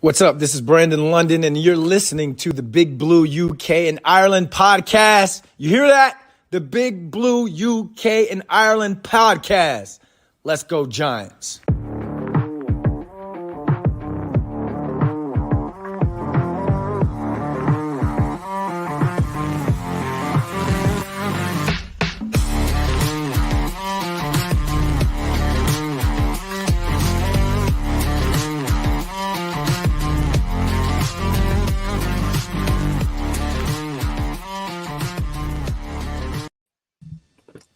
What's up? This is Brandon London, and you're listening to the Big Blue UK and Ireland podcast. You hear that? The Big Blue UK and Ireland podcast. Let's go, Giants.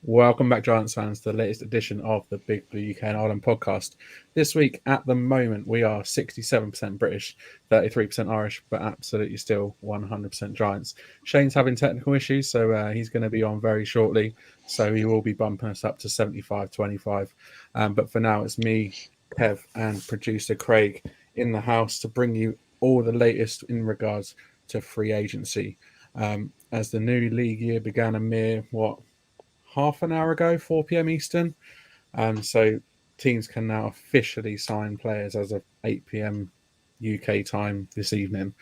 Welcome back, Giants fans, to the latest edition of the Big Blue UK and Ireland podcast. This week, at the moment, we are 67% British, 33% Irish, but absolutely still 100% Giants. Shane's having technical issues, so he's going to be on very shortly, so he will be bumping us up to 75-25. But for now, it's me, Kev, and producer Craig in the house to bring you all the latest in regards to free agency. As the new league year began a mere, half an hour ago, 4 p.m. Eastern. So teams can now officially sign players as of 8 p.m. UK time this evening.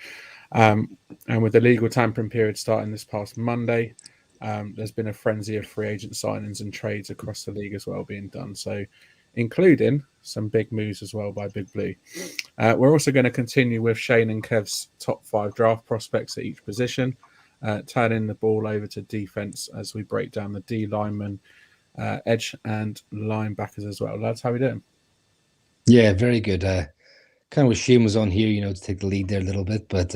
And with the legal tampering period starting this past Monday, there's been a frenzy of free agent signings and trades across the league as well being done. So including some big moves as well by Big Blue. We're also going to continue with Shane and Kev's top 5 draft prospects at each position. Turning the ball over to defense as we break down the D linemen, edge and linebackers as well. Lads, how are we doing? Yeah, very good. Kind of wish Shane was on here, to take the lead there a little bit. But,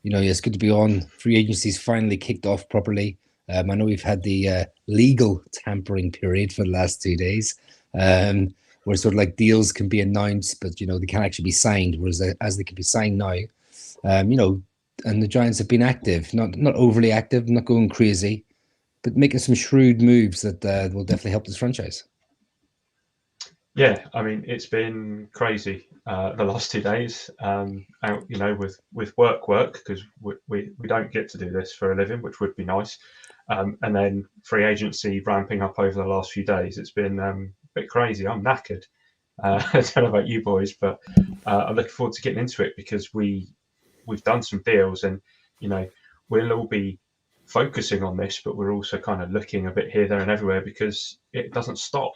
it's good to be on. Free agency's finally kicked off properly. I know we've had the legal tampering period for the last 2 days, where sort of like deals can be announced, but, they can't actually be signed, whereas as they can be signed now, and the Giants have been active, not overly active, not going crazy, but making some shrewd moves that will definitely help this franchise. Yeah, I mean, it's been crazy the last 2 days. Out, with work because we don't get to do this for a living, which would be nice. And then free agency ramping up over the last few days. It's been a bit crazy. I'm knackered. I don't know about you boys, but I'm looking forward to getting into it because we've done some deals and, we'll all be focusing on this, but we're also kind of looking a bit here, there and everywhere because it doesn't stop.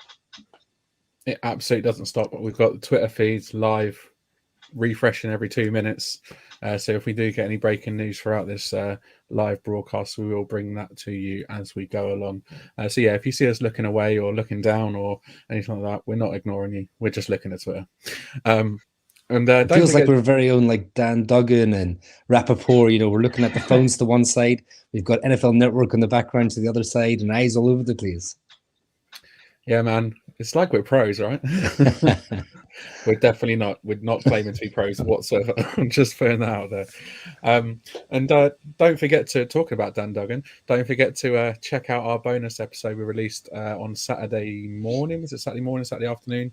It absolutely doesn't stop. We've got the Twitter feeds live, refreshing every 2 minutes. So if we do get any breaking news throughout this live broadcast, we will bring that to you as we go along. So yeah, if you see us looking away or looking down or anything like that, we're not ignoring you. We're just looking at Twitter. And it feels like we're very own like Dan Duggan and Rappaport. We're looking at the phones to one side. We've got NFL Network on the background to the other side and eyes all over the place. Yeah, man. It's like we're pros, right? We're definitely not. We're not claiming to be pros whatsoever. I'm just throwing that out there. And don't forget to, talking about Dan Duggan, don't forget to check out our bonus episode we released on Saturday morning. Was it Saturday morning, Saturday afternoon?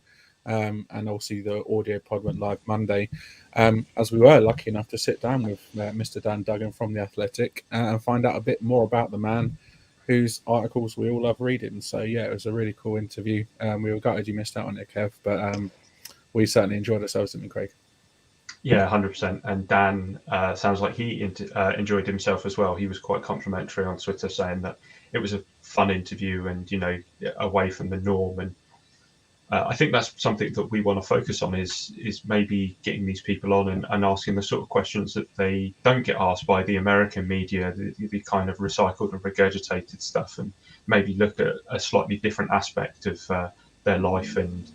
And also the audio pod went live Monday, as we were lucky enough to sit down with Mr. Dan Duggan from The Athletic and find out a bit more about the man whose articles we all love reading. So, yeah, it was a really cool interview. We were gutted you missed out on it, Kev, but we certainly enjoyed ourselves, didn't we, Craig? Yeah, 100%. And Dan sounds like he enjoyed himself as well. He was quite complimentary on Twitter, saying that it was a fun interview and, away from the norm. And I think that's something that we want to focus on is maybe getting these people on and asking the sort of questions that they don't get asked by the American media, the kind of recycled and regurgitated stuff, and maybe look at a slightly different aspect of their life and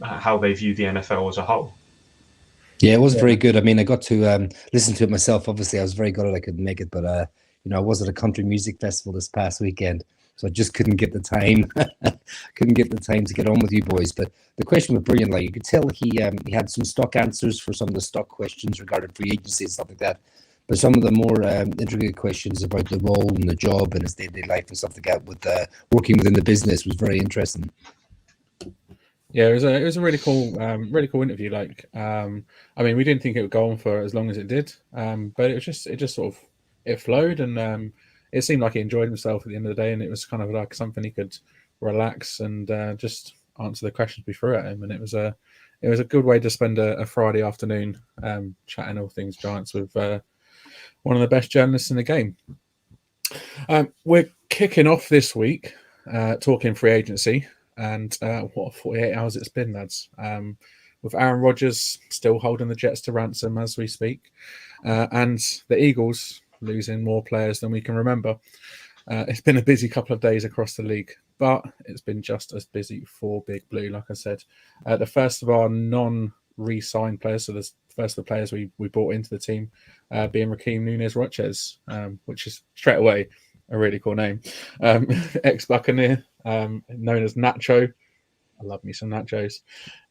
how they view the NFL as a whole. Yeah, it was very good. I mean, I got to listen to it myself. Obviously, I was very glad I couldn't make it, but I was at a country music festival this past weekend. So I just couldn't get the time, to get on with you boys. But the question was brilliant. Like you could tell, he had some stock answers for some of the stock questions regarding free agency and stuff like that. But some of the more intricate questions about the role and the job and his day-to-day life and stuff like that, with working within the business, was very interesting. Yeah, it was a really cool interview. Like, I mean, we didn't think it would go on for as long as it did, but it just sort of it flowed and. It seemed like he enjoyed himself at the end of the day, and it was kind of like something he could relax and just answer the questions we threw at him, and it was a good way to spend a Friday afternoon chatting all things Giants with one of the best journalists in the game. We're kicking off this week talking free agency, and what 48 hours it's been, lads. With Aaron Rodgers still holding the Jets to ransom as we speak, and the Eagles losing more players than we can remember. It's been a busy couple of days across the league, but it's been just as busy for Big Blue, like I said. The first of our non-re-signed players, so the first of the players we brought into the team, being Raheem Nunez-Rochez, which is straight away a really cool name. Ex-Buccaneer, known as Nacho. I love me some Nachos.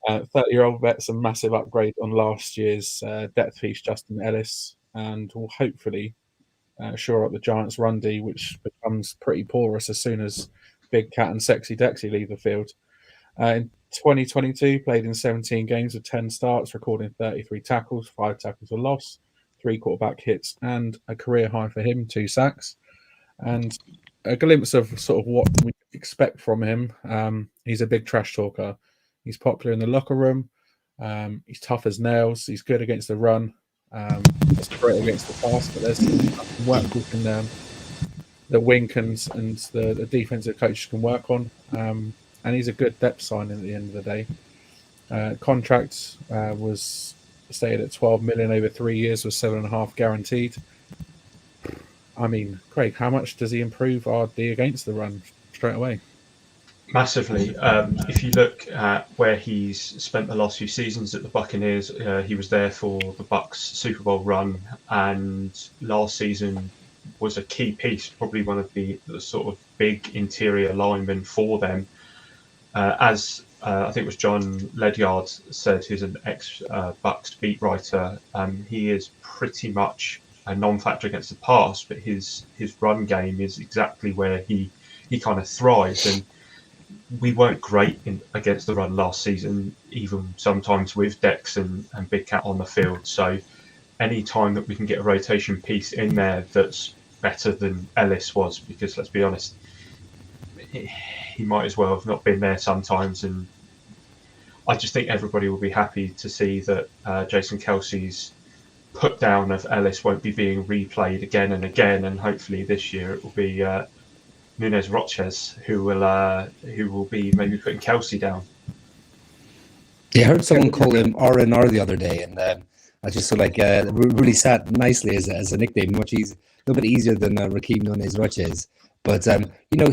30-year-old vet's a massive upgrade on last year's depth piece, Justin Ellis, and will hopefully shore up the Giants' run D, which becomes pretty porous as soon as Big Cat and Sexy Dexy leave the field. In 2022, played in 17 games with 10 starts, recording 33 tackles, 5 tackles for loss, 3 quarterback hits, and a career high for him, 2 sacks. And a glimpse of sort of what we expect from him. He's a big trash talker. He's popular in the locker room. He's tough as nails. He's good against the run. He's great against the pass, but there's some work we can, the wink and the defensive coaches can work on. And he's a good depth signing at the end of the day. Contract was stated at 12 million over 3 years with 7.5 guaranteed. I mean, Craig, how much does he improve our D against the run straight away? Massively. If you look at where he's spent the last few seasons at the Buccaneers, he was there for the Bucs Super Bowl run, and last season was a key piece, probably one of the sort of big interior linemen for them. As I think it was John Ledyard said, who's an ex-Bucs beat writer, he is pretty much a non-factor against the pass, but his run game is exactly where he kind of thrives. And we weren't great against the run last season, even sometimes with Dex and Big Cat on the field. So any time that we can get a rotation piece in there that's better than Ellis was, because let's be honest, he might as well have not been there sometimes. And I just think everybody will be happy to see that Jason Kelsey's put down of Ellis won't be being replayed again and again, and hopefully this year it will be Nunez-Rochez who will be maybe putting Kelsey down. Yeah, I heard someone call him R&R the other day, and I just feel like really sat nicely as a nickname, a little bit easier than Raheem Nunez-Rochez. But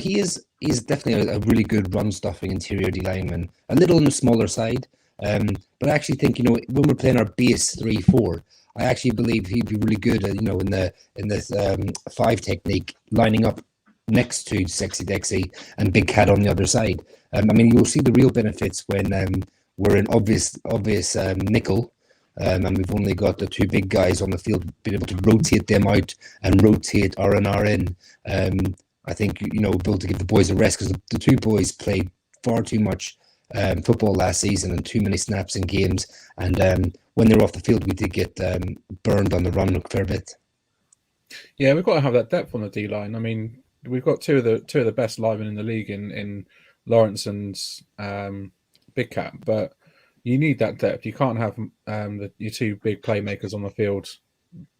he's definitely a really good run-stuffing interior D lineman, a little on the smaller side. But I actually think, when we're playing our base 3-4, I actually believe he'd be really good, in the 5 technique, lining up next to Sexy Dexy and Big Cat on the other side. You'll see the real benefits when we're in obvious nickel, and we've only got the 2 big guys on the field, being able to rotate them out and rotate R&R in. I think, we'll be able to give the boys a rest, because the 2 boys played far too much football last season and too many snaps in games, and when they were off the field, we did get burned on the run a fair bit. Yeah, we've got to have that depth on the D line. I mean, we've got two of the best linemen in the league in Lawrence and Big Cat, but you need that depth. You can't have your 2 big playmakers on the field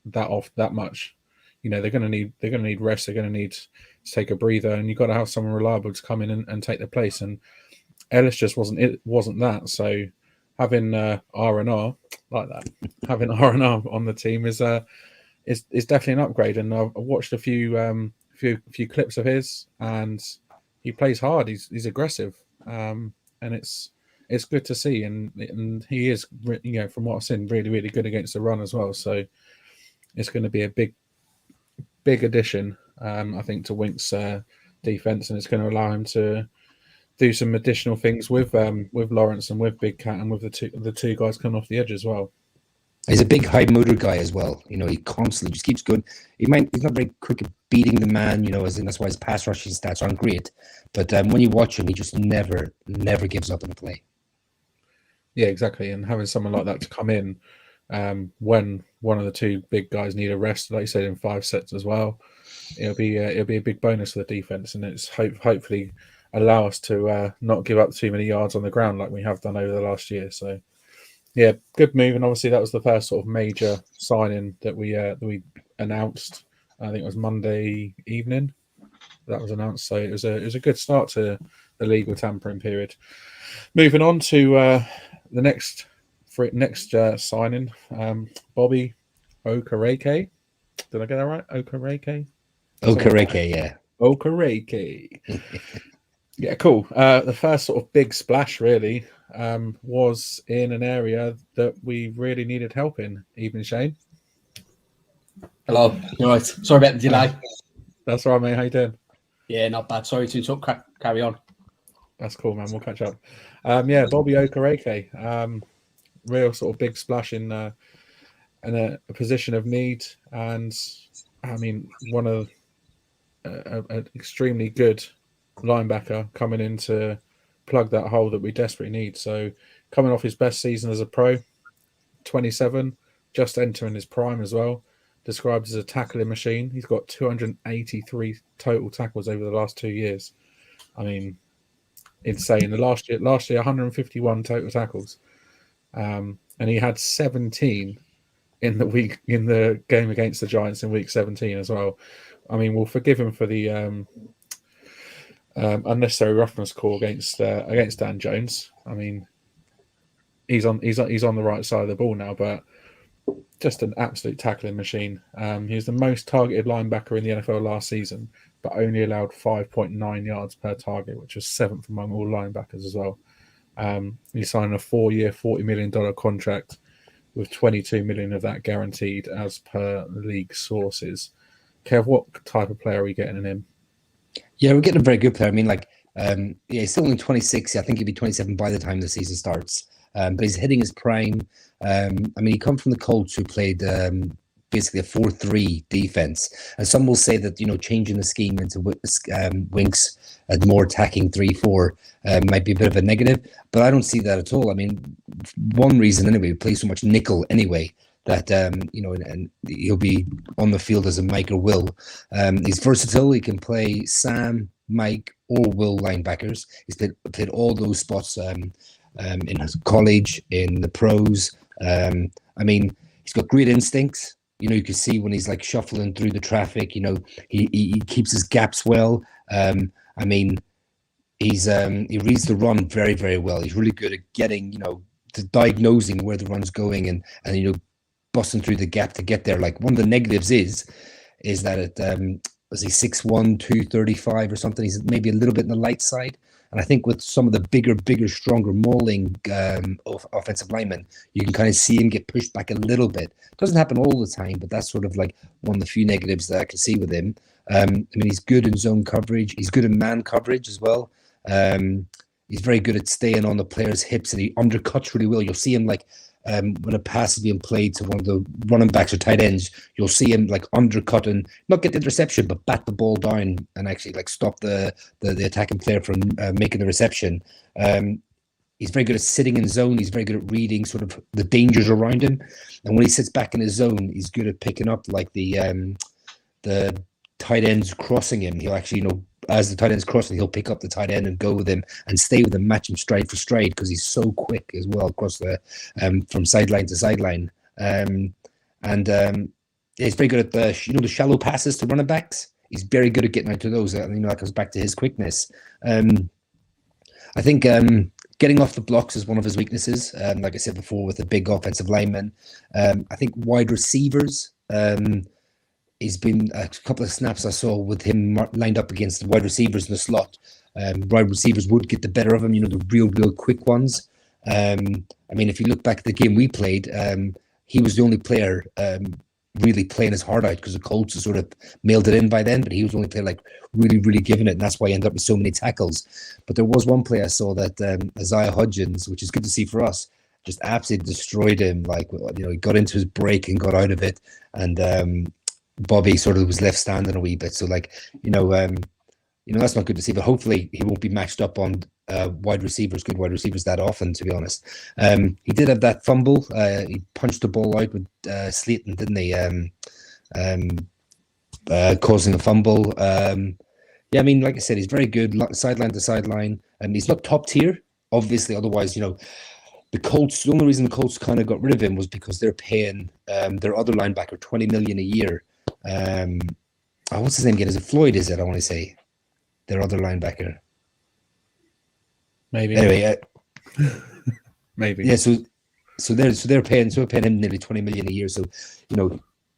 that much. They're going to need rest. They're going to need to take a breather, and you've got to have someone reliable to come in and take their place. And Ellis just wasn't that. So having R&R like that, having R&R on the team is definitely an upgrade. And I've watched a few clips of his, and he plays hard. He's aggressive, and it's good to see. And he is, from what I've seen, really, really good against the run as well. So it's going to be a big addition, I think, to Wink's defense, and it's going to allow him to do some additional things with Lawrence and with Big Cat and with the two guys coming off the edge as well. He's a big high motor guy as well. He constantly just keeps going. He's not very quick at beating the man, that's why his pass rushing stats aren't great. But when you watch him, he just never gives up on a play. Yeah, exactly. And having someone like that to come in when one of the 2 big guys need a rest, like you said, in 5 sets as well, it'll be a big bonus for the defense, and it's hopefully allow us to not give up too many yards on the ground like we have done over the last year. So, yeah, good move. And obviously that was the first sort of major signing that we announced. I think it was Monday evening that was announced. So it was a good start to the legal tampering period. Moving on to the next signing, Bobby Okereke. Did I get that right? Okereke? Okereke, yeah. Okereke. Yeah, cool. The first sort of big splash really was in an area that we really needed help in. Even Shane. Hello. All right. Sorry about the delay. That's all right, mate. How you doing? Yeah, not bad. Sorry to interrupt. Carry on. That's cool, man. We'll catch up. Yeah, Bobby Okereke. Real sort of big splash in a position of need, and I mean one of an extremely good linebacker coming in to plug that hole that we desperately need. So coming off his best season as a pro, 27, just entering his prime as well, described as a tackling machine. He's got 283 total tackles over the last 2 years. I mean, insane. The last year 151 total tackles, and he had 17 in the game against the Giants in week 17 as well. I mean, we'll forgive him for the unnecessary roughness call against Dan Jones. I mean, he's on the right side of the ball now, but just an absolute tackling machine. He was the most targeted linebacker in the NFL last season, but only allowed 5.9 yards per target, which was 7th among all linebackers as well. He signed a 4-year, $40 million contract with 22 million of that guaranteed as per league sources. Kev, what type of player are we getting in him? Yeah, we're getting a very good player. I mean, he's still only 26. I think he'll be 27 by the time the season starts. But he's hitting his prime. I mean, he comes from the Colts, who played basically a 4-3 defense. And some will say that, changing the scheme into Winks and more attacking 3-4 might be a bit of a negative. But I don't see that at all. I mean, one reason anyway, we play so much nickel anyway, that and he'll be on the field as a Mike or Will. He's versatile. He can play Sam, Mike, or Will linebackers. He's played all those spots in his college, in the pros. I mean, he's got great instincts. You can see when he's like shuffling through the traffic. He keeps his gaps well. I mean, he reads the run very, very well. He's really good at getting, to diagnosing where the run's going and busting through the gap to get there. Like, one of the negatives is that was he 6'1", 235 or something? He's maybe a little bit on the light side. And I think with some of the bigger, stronger mauling offensive linemen, you can kind of see him get pushed back a little bit. Doesn't happen all the time, but that's sort of like one of the few negatives that I can see with him. I mean, he's good in zone coverage. He's good in man coverage as well. He's very good at staying on the player's hips, and he undercuts really well. You'll see him like when a pass is being played to one of the running backs or tight ends, you'll see him like undercut and not get the interception, but bat the ball down and actually like stop the attacking player from making the reception. He's very good at sitting in zone. He's very good at reading sort of the dangers around him. And when he sits back in his zone, he's good at picking up like the tight ends crossing him. He'll actually, as the tight end's crossing, he'll pick up the tight end and go with him and stay with him, match him stride for stride, because he's so quick as well across the from sideline to sideline. He's very good at the shallow passes to running backs. He's very good at getting out to those. That comes back to his quickness. I think getting off the blocks is one of his weaknesses. Like I said before, with the big offensive linemen. I think wide receivers. He's been a couple of snaps I saw with him lined up against the wide receivers in the slot. Wide receivers would get the better of him, the real quick ones. I mean, if you look back at the game we played, he was the only player really playing his heart out, because the Colts had sort of mailed it in by then, but he was the only player like really, really giving it, and that's why he ended up with so many tackles. But there was one play I saw that Isaiah Hodgins, which is good to see for us, just absolutely destroyed him. Like, he got into his break and got out of it, and Bobby sort of was left standing a wee bit. So that's not good to see, but hopefully he won't be matched up on good wide receivers that often, to be honest. He did have that fumble. He punched the ball out with Slayton, didn't he? Causing a fumble. Yeah, I mean, like I said, he's very good sideline to sideline, and he's not top tier, obviously. Otherwise, the Colts. The only reason the Colts kind of got rid of him was because they're paying their other linebacker $20 million a year. What's his name again? Is it Floyd? Is it? I want to say their other linebacker. Maybe. Anyway, maybe. Yeah. So they're paying him nearly $20 million a year. So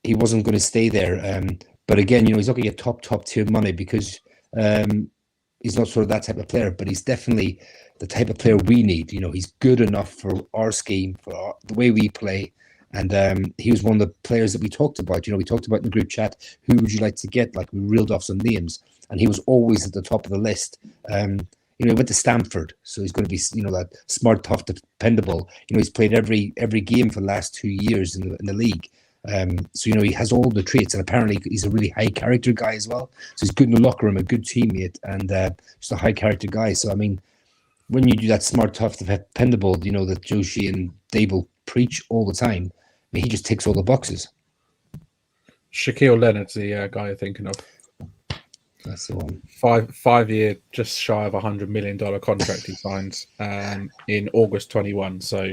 he wasn't going to stay there. But again, he's not going to get top tier money because he's not sort of that type of player. But he's definitely the type of player we need. He's good enough for our scheme, for the way we play. And he was one of the players that we talked about. We talked about in the group chat, who would you like to get? Like, we reeled off some names, and he was always at the top of the list. He went to Stanford, so he's going to be, that smart, tough, dependable. He's played every game for the last 2 years in the league. So he has all the traits, and apparently he's a really high character guy as well. So he's good in the locker room, a good teammate, and just a high character guy. So I mean, when you do that smart, tough, dependable, that Joshi and Dable preach all the time, I mean, he just ticks all the boxes. Shaquille Leonard's the guy you're thinking of. That's the one. 5-year, just shy of $100 million contract he signed in August 21. So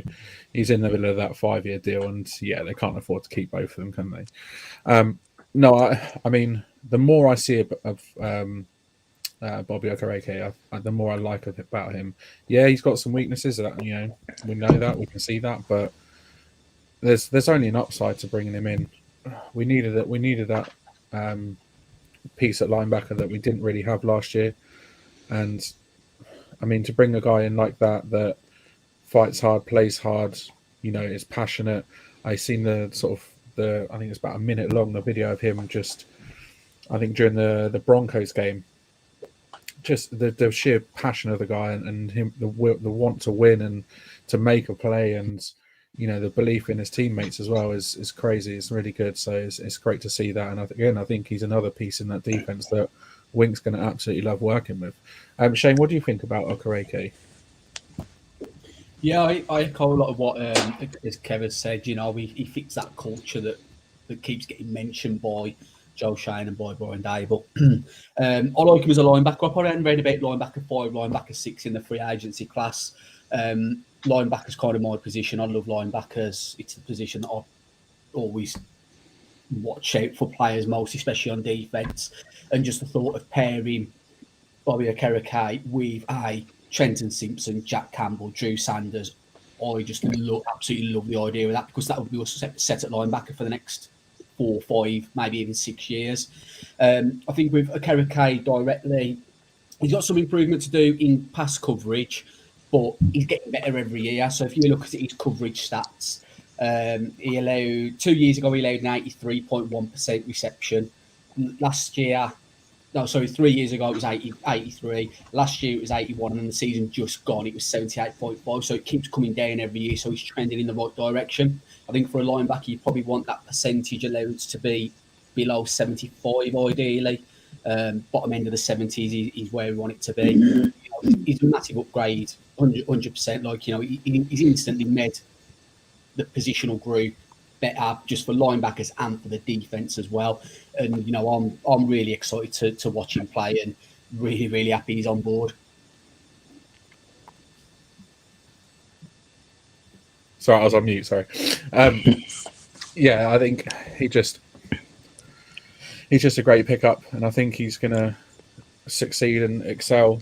he's in the middle of that 5-year deal, and yeah, they can't afford to keep both of them, can they? No, I mean, the more I see of Bobby Okereke, the more I like about him. Yeah, he's got some weaknesses. We know that, we can see that, but there's only an upside to bringing him in. We needed that piece at linebacker that we didn't really have last year, and I mean, to bring a guy in like that fights hard, plays hard, is passionate. I seen I think it's about a minute long, the video of him just, I think during the Broncos game, just the sheer passion of the guy and him, the want to win and to make a play, and the belief in his teammates as well is crazy. It's really good. So it's great to see that. And I think he's another piece in that defense that Wink's going to absolutely love working with. Shane, what do you think about Okereke? Yeah, I echo a lot of what as Kevin said. He fits that culture that keeps getting mentioned by Joe Shane and by Brian Dable. I like him as a linebacker. I probably haven't read about linebacker 5, linebacker 6 in the free agency class. Linebacker's kind of my position. I love linebackers. It's the position that I always watch out for players most, especially on defense. And just the thought of pairing Bobby Okereke with Trenton Simpson, Jack Campbell, Drew Sanders, I just absolutely love the idea of that, because that would be us set at linebacker for the next 4, 5, maybe even 6 years. I think with Okereke directly, he's got some improvement to do in pass coverage, but he's getting better every year. So if you look at his coverage stats, 2 years ago, he allowed an 83.1% reception. 3 years ago, it was 83. Last year, it was 81, and the season just gone, it was 78.5. So it keeps coming down every year. So he's trending in the right direction. I think for a linebacker, you probably want that percentage allowance to be below 75, ideally. Bottom end of the 70s is where we want it to be. He's a massive upgrade, 100%. He's instantly made the positional group better, just for linebackers and for the defense as well. And I'm really excited to watch him play, and really, really happy he's on board. Sorry, I was on mute. Sorry. Yeah, I think he's just a great pickup, and I think he's going to succeed and excel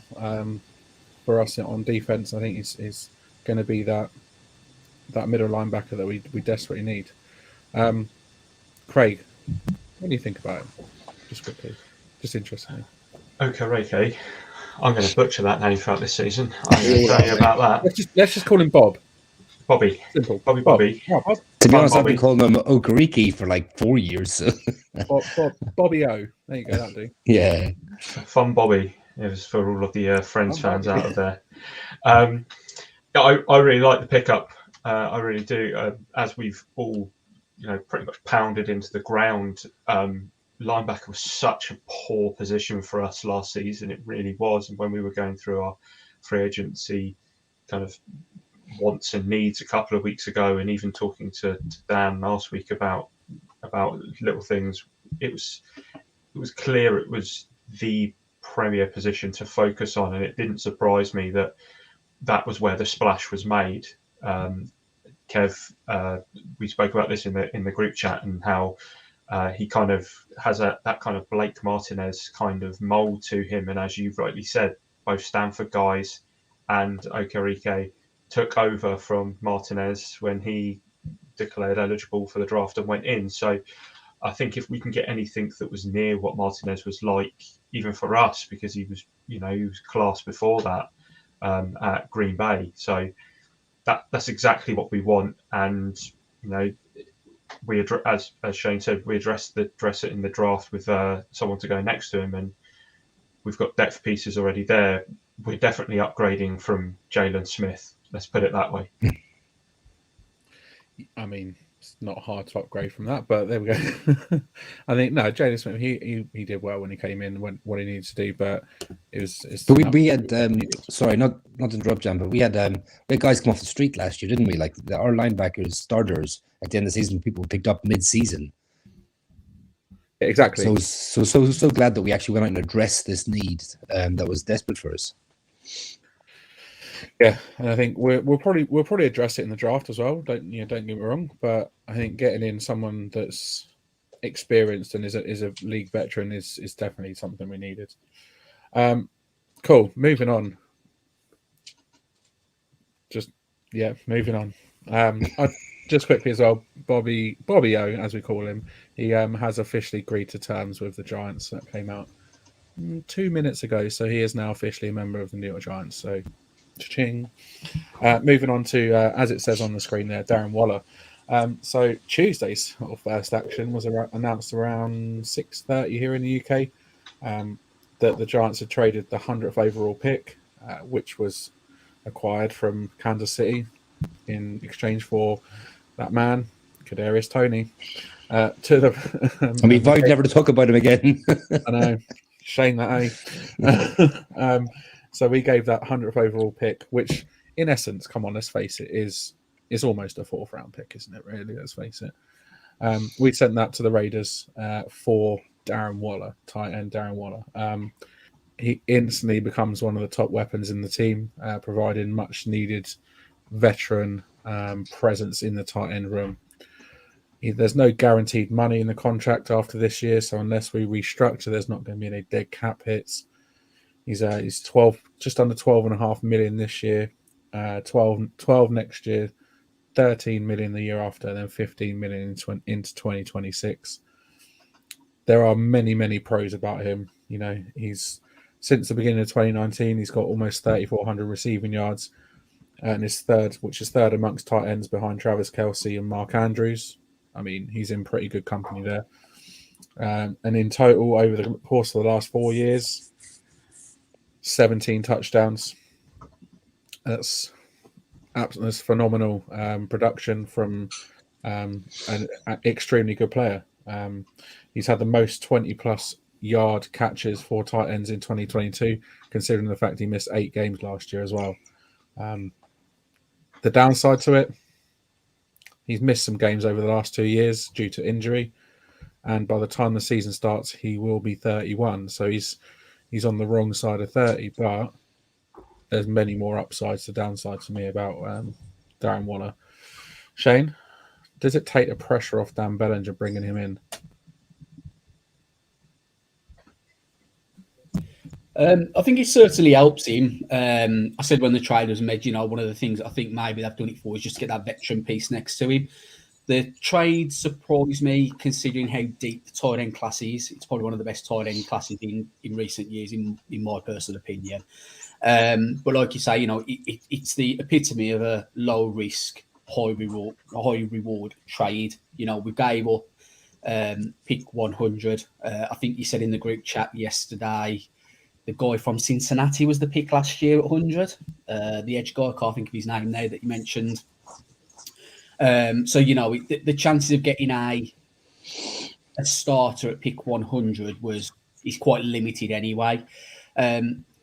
for us on defense. I think he's going to be that middle linebacker that we desperately need. Craig, what do you think about him? Just quickly, just interestingly. Okereke. I'm going to butcher that name throughout this season. I'm going to tell you about that. Let's just call him Bob. Bobby. Simple. Bobby. Yeah, Bob. To be honest, Bobby. I've been calling him Okereke for like 4 years. So. Bobby O. There you go, that'll do. Yeah. Fun Bobby. It was for all of the Friends fans out of there. I really like the pickup. I really do. As we've all, pretty much pounded into the ground, linebacker was such a poor position for us last season. It really was. And when we were going through our free agency kind of wants and needs a couple of weeks ago, and even talking to Dan last week about little things, it was clear it was the premier position to focus on, and it didn't surprise me that that was where the splash was made. Kev, we spoke about this in the group chat, and how he kind of has that kind of Blake Martinez kind of mould to him, and as you've rightly said, both Stanford guys and Okereke took over from Martinez when he declared eligible for the draft and went in. So I think if we can get anything that was near what Martinez was like, even for us, because he was class before that at Green Bay. So that's exactly what we want. And we as Shane said, we address it in the draft with someone to go next to him, and we've got depth pieces already there. We're definitely upgrading from Jalen Smith. Let's put it that way. I mean, it's not hard to upgrade from that, but there we go. I think Jalen Smith, he did well when he came in, when what he needed to do, but it was. But we had sorry, not to interrupt, Jan, but we had guys come off the street last year, didn't we? Like our linebackers, starters at the end of the season, people picked up mid-season. Exactly. So glad that we actually went out and addressed this need that was desperate for us. Yeah, and I think we'll probably address it in the draft as well. Don't get me wrong, but I think getting in someone that's experienced and is a league veteran is definitely something we needed. Cool. Moving on. Moving on. Just quickly as well, Bobby O, as we call him, he has officially agreed to terms with the Giants. That came out 2 minutes ago, so he is now officially a member of the New York Giants. So, cha-ching. Moving on to, as it says on the screen there, Darren Waller. So Tuesday's first action was announced around 6:30 here in the UK, that the Giants had traded the 100th overall pick, which was acquired from Kansas City in exchange for that man, Kadarius Toney, to the. And we vowed never to talk about him again. I know, shame that, eh? So we gave that 100th overall pick, which, in essence, come on, let's face it, is almost a 4th round pick, isn't it? Really, let's face it. We sent that to the Raiders for Darren Waller, tight end Darren Waller. He instantly becomes one of the top weapons in the team, providing much needed veteran presence in the tight end room. There's no guaranteed money in the contract after this year, so unless we restructure, there's not going to be any dead cap hits. He's 12, just under 12.5 million this year, 12 next year, 13 million the year after, and then 15 million into 2026. There are many pros about him. He's since the beginning of 2019, he's got almost 3,400 receiving yards, and is third amongst tight ends behind Travis Kelce and Mark Andrews. I mean, he's in pretty good company there. And in total, over the course of the last 4 years, 17 touchdowns. That's phenomenal production from an extremely good player. He's had the most 20-plus yard catches for tight ends in 2022, considering the fact he missed 8 games last year as well. The downside to it, he's missed some games over the last 2 years due to injury, and by the time the season starts, he will be 31. So he's on the wrong side of 30, but there's many more upsides to downsides to me about Darren Waller. Shane, does it take the pressure off Dan Bellinger bringing him in? I think it certainly helps him. I said when the trade was made, one of the things I think maybe they've done it for is just to get that veteran piece next to him. The trade surprised me considering how deep the tight end class is. It's probably one of the best tight end classes in recent years, in my personal opinion. But like you say, it's the epitome of a low risk, high reward trade. We gave up pick 100. I think you said in the group chat yesterday, the guy from Cincinnati was the pick last year at 100. The edge guy, I can't think of his name now that you mentioned. So the chances of getting a starter at pick 100 is quite limited anyway.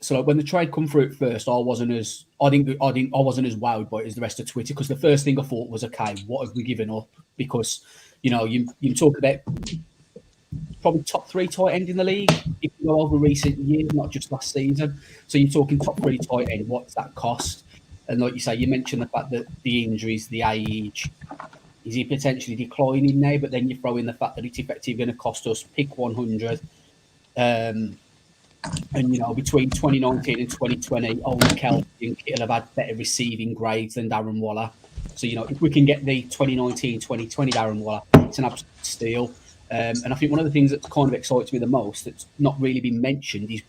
So when the trade come through at first, I wasn't as wowed by it as the rest of Twitter, because the first thing I thought was, okay, what have we given up? Because you talk about probably top 3 tight end in the league, if go over recent years, not just last season. So you're talking top 3 tight end. What's that cost? And like you say, you mentioned the fact that the injuries, the age, is he potentially declining now? But then you throw in the fact that it's effectively going to cost us pick 100. And, between 2019 and 2020, only Kelsey and Kittle have had better receiving grades than Darren Waller. So, if we can get the 2019, 2020 Darren Waller, it's an absolute steal. And I think one of the things that kind of excites me the most that's not really been mentioned is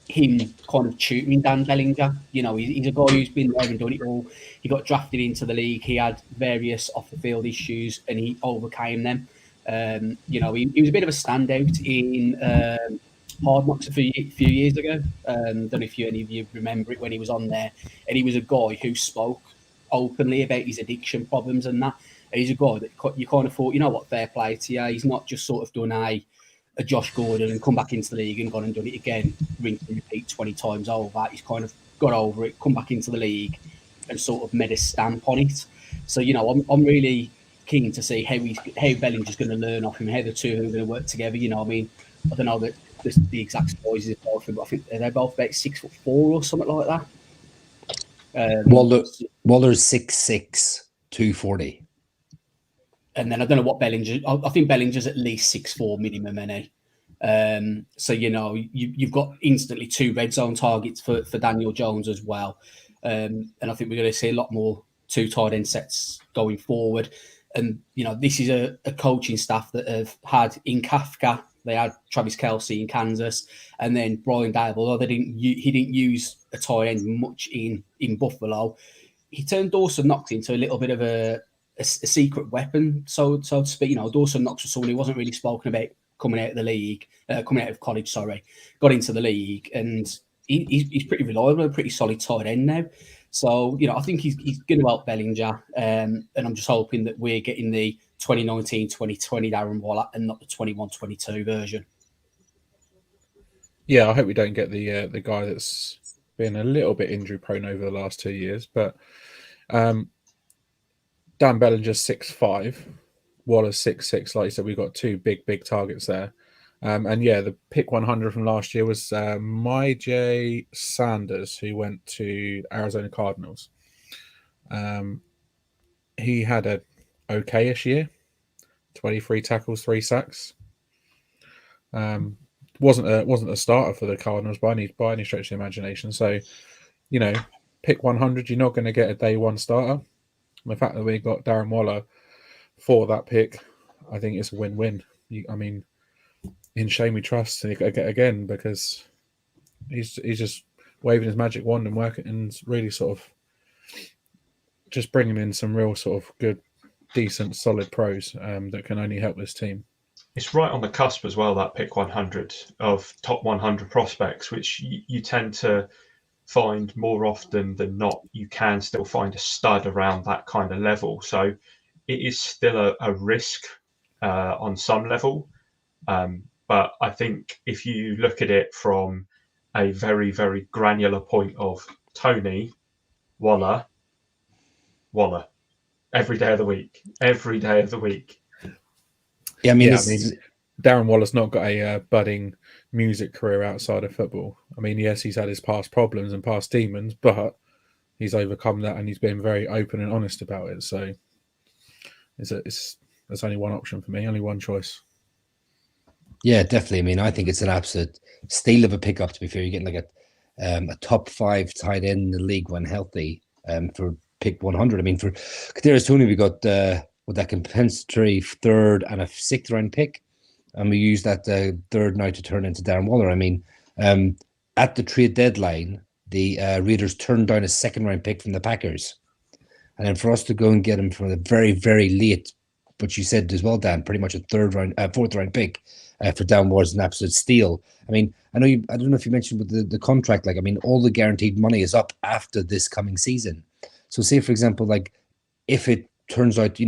him kind of tutoring Dan Bellinger. He's a guy who's been there and done it all. He got drafted into the league. He had various off-the-field issues and he overcame them. He was a bit of a standout in Hard Knocks a few years ago. Don't know if any of you remember it when he was on there. And he was a guy who spoke openly about his addiction problems and that. And he's a guy that you kind of thought, fair play to you. He's not just sort of done a Josh Gordon and come back into the league and gone and done it again, rinse and repeat 20 times over. He's kind of got over it, come back into the league and sort of made a stamp on it. So, I'm really keen to see how Bellinger's going to learn off him, how the two are going to work together. I don't know the exact sizes of both of them, but I think they're both about 6'4" or something like that. Waller's 6'6", 240. And then I don't know what Bellinger. I think Bellinger's at least 6'4" minimum, any. So you've got instantly 2 red zone targets for Daniel Jones as well, and I think we're going to see a lot more 2 tight end sets going forward. And this is a coaching staff that have had in Kafka. They had Travis Kelce in Kansas, and then Brian Dable. Although he didn't use a tight end much in Buffalo, he turned Dawson Knox into a little bit of a secret weapon, so to speak. Dawson Knox was someone who wasn't really spoken about coming out of college. Got into the league, and he's pretty reliable, a pretty solid tight end now. So I think he's going to help Bellinger, and I'm just hoping that we're getting the 2019-2020 Darren Waller and not the 21-22 version. Yeah, I hope we don't get the guy that's been a little bit injury prone over the last 2 years. But Dan Bellinger's 6'5", Waller's 6'6". Like you said, we've got 2 big targets there. And yeah, the pick 100 from last year was Myjai Sanders, who went to Arizona Cardinals. He had a okay-ish year, 23 tackles, 3 sacks. Wasn't a starter for the Cardinals by any stretch of the imagination. So, pick 100, you're not going to get a day one starter. And the fact that we got Darren Waller for that pick, I think it's a win-win. In shame we trust again, because he's just waving his magic wand and working and really sort of just bringing in some real sort of good, decent, solid pros that can only help this team. It's right on the cusp as well, that pick 100 of top 100 prospects, which you tend to find more often than not. You can still find a stud around that kind of level. So it is still a risk on some level. But I think if you look at it from a very, very granular point of Tony, Waller, every day of the week. Yeah, I mean, Darren Waller's not got a budding music career outside of football. I mean, yes, he's had his past problems and past demons, but he's overcome that and he's been very open and honest about it. So there's only one option for me, only one choice. Yeah, definitely. I mean, I think it's an absolute steal of a pickup, to be fair. You're getting like a top 5 tight end in the league when healthy for pick 100. I mean, for Kadarius Toney, we got that compensatory 3rd and a 6th round pick. And we used that 3rd now to turn into Darren Waller. I mean, at the trade deadline, the Raiders turned down a 2nd round pick from the Packers. And then for us to go and get him from the very, very late, but you said as well, Dan, pretty much a 4th round pick for Darren Waller is an absolute steal. I mean, I don't know if you mentioned with the contract, all the guaranteed money is up after this coming season. So say, for example, if it turns out,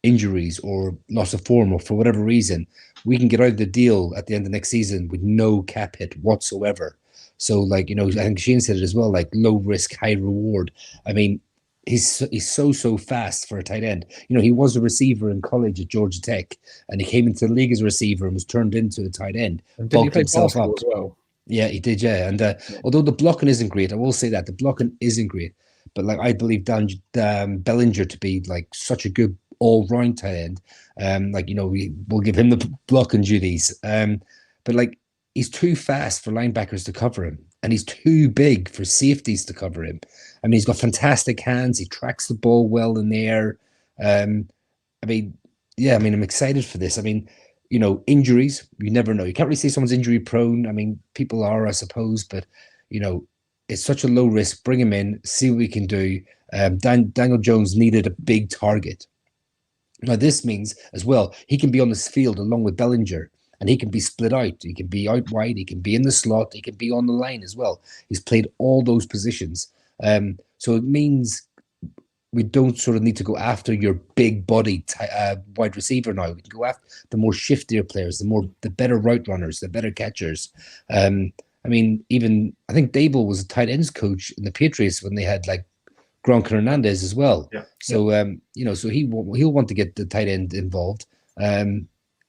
injuries or loss of form or for whatever reason, we can get out of the deal at the end of next season with no cap hit whatsoever. So I think Shane said it as well, low risk, high reward. I mean, he's so fast for a tight end. You know, he was a receiver in college at Georgia Tech, and he came into the league as a receiver and was turned into a tight end. And did he Bulked play himself basketball up. as well? Yeah, he did. Yeah, and although the blocking isn't great, I will say that the blocking isn't great. But like, I believe Dan Bellinger to be like such a good all-round tight end. Like, you know, we'll give him the blocking duties. But like, he's too fast for linebackers to cover him, and he's too big for safeties to cover him. I mean, he's got fantastic hands. He tracks the ball well in the air. I mean, yeah, I mean, I'm excited for this. I mean, you know, injuries, you never know. You can't really say someone's injury prone. I mean, people are, I suppose, but, you know, it's such a low risk. Bring him in, see what we can do. Daniel Jones needed a big target. Now, this means as well, he can be on this field along with Bellinger, and he can be split out. He can be out wide. He can be in the slot. He can be on the line as well. He's played all those positions. So it means we don't sort of need to go after your big body wide receiver now. We can go after the more shiftier players, the better route runners, the better catchers. I mean, even I think Dable was a tight ends coach in the Patriots when they had like Gronk and Hernandez as well. Yeah. So you know, so he'll want to get the tight end involved.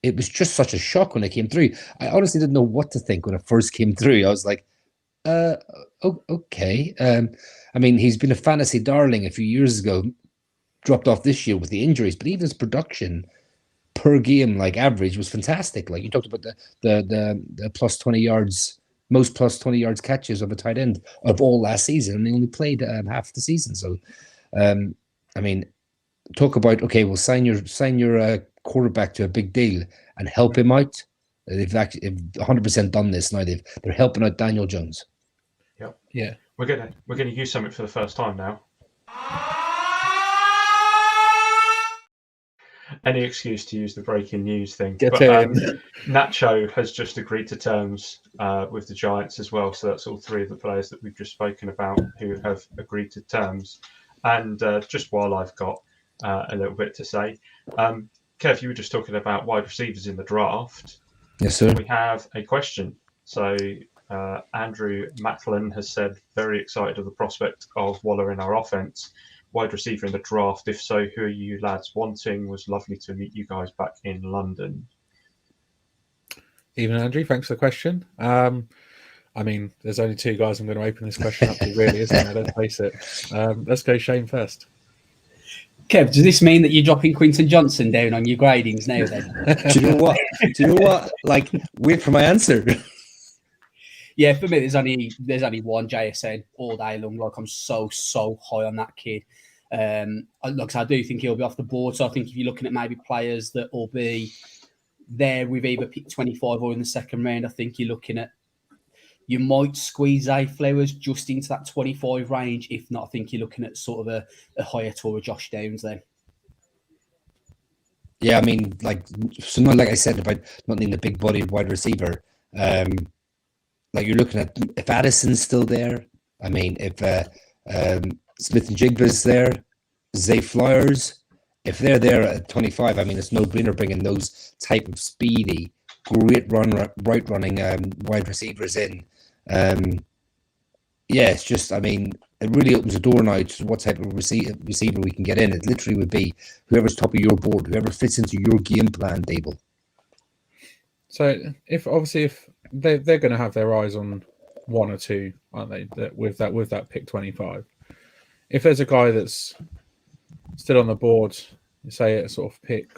It was just such a shock when it came through. I honestly didn't know what to think when it first came through. I was like, okay. I mean, he's been a fantasy darling a few years ago, dropped off this year with the injuries, but even his production per game, like average, was fantastic. Like you talked about the plus 20 yards, most plus 20 yards catches of a tight end of all last season, and they only played half the season. So, I mean, talk about, okay, well, sign your quarterback to a big deal and help him out. They've actually 100% done this now. They're helping out Daniel Jones. Yeah. We're gonna use something for the first time now. Any excuse to use the breaking news thing. Nacho has just agreed to terms with the Giants as well. So that's all three of the players that we've just spoken about who have agreed to terms. And just while I've got a little bit to say, Kev, you were just talking about wide receivers in the draft. Yes, sir. We have a question. So Andrew Macklin has said, very excited of the prospect of Waller in our offense. Wide receiver in the draft. If so, who are you lads wanting? Was lovely to meet you guys back in London. Even Andrew, thanks for the question. I mean, there's only two guys I'm going to open this question up to, really, isn't there? Let's face it. Let's go Shane first. Kev, does this mean that you're dropping Quinton Johnson down on your gradings now then? Do you know what? Like, wait for my answer. Yeah, for me, there's only one JSN all day long. Like, I'm so high on that kid. Look, I do think he'll be off the board. So I think if you're looking at maybe players that will be there with either pick 25 or in the second round, I think you're looking at, you might squeeze A Flowers just into that 25 range. If not, I think you're looking at sort of a higher tour of Josh Downs then. Yeah, I mean, like I said about not needing a big bodied wide receiver. Like you're looking at if Addison's still there. I mean, if Smith and Jigba's there, Zay Flowers, if they're there at 25, I mean, it's no brainer bringing those type of speedy, great right running wide receivers in. Yeah, it's just, I mean, it really opens the door now to what type of receiver we can get in. It literally would be whoever's top of your board, whoever fits into your game plan, Dable. So if they're going to have their eyes on one or two, aren't they? With that pick 25. If there's a guy that's still on the board, say at sort of pick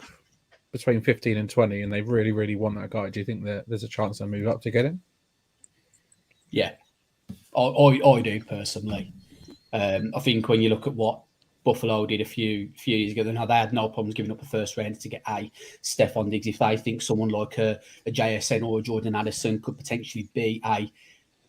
between 15 and 20, and they really, really want that guy, do you think that there's a chance they'll move up to get him? Yeah, I do personally. I think when you look at what Buffalo did a few years ago, they had no problems giving up a first round to get a Stephon Diggs. If they think someone like a JSN or a Jordan Addison could potentially be a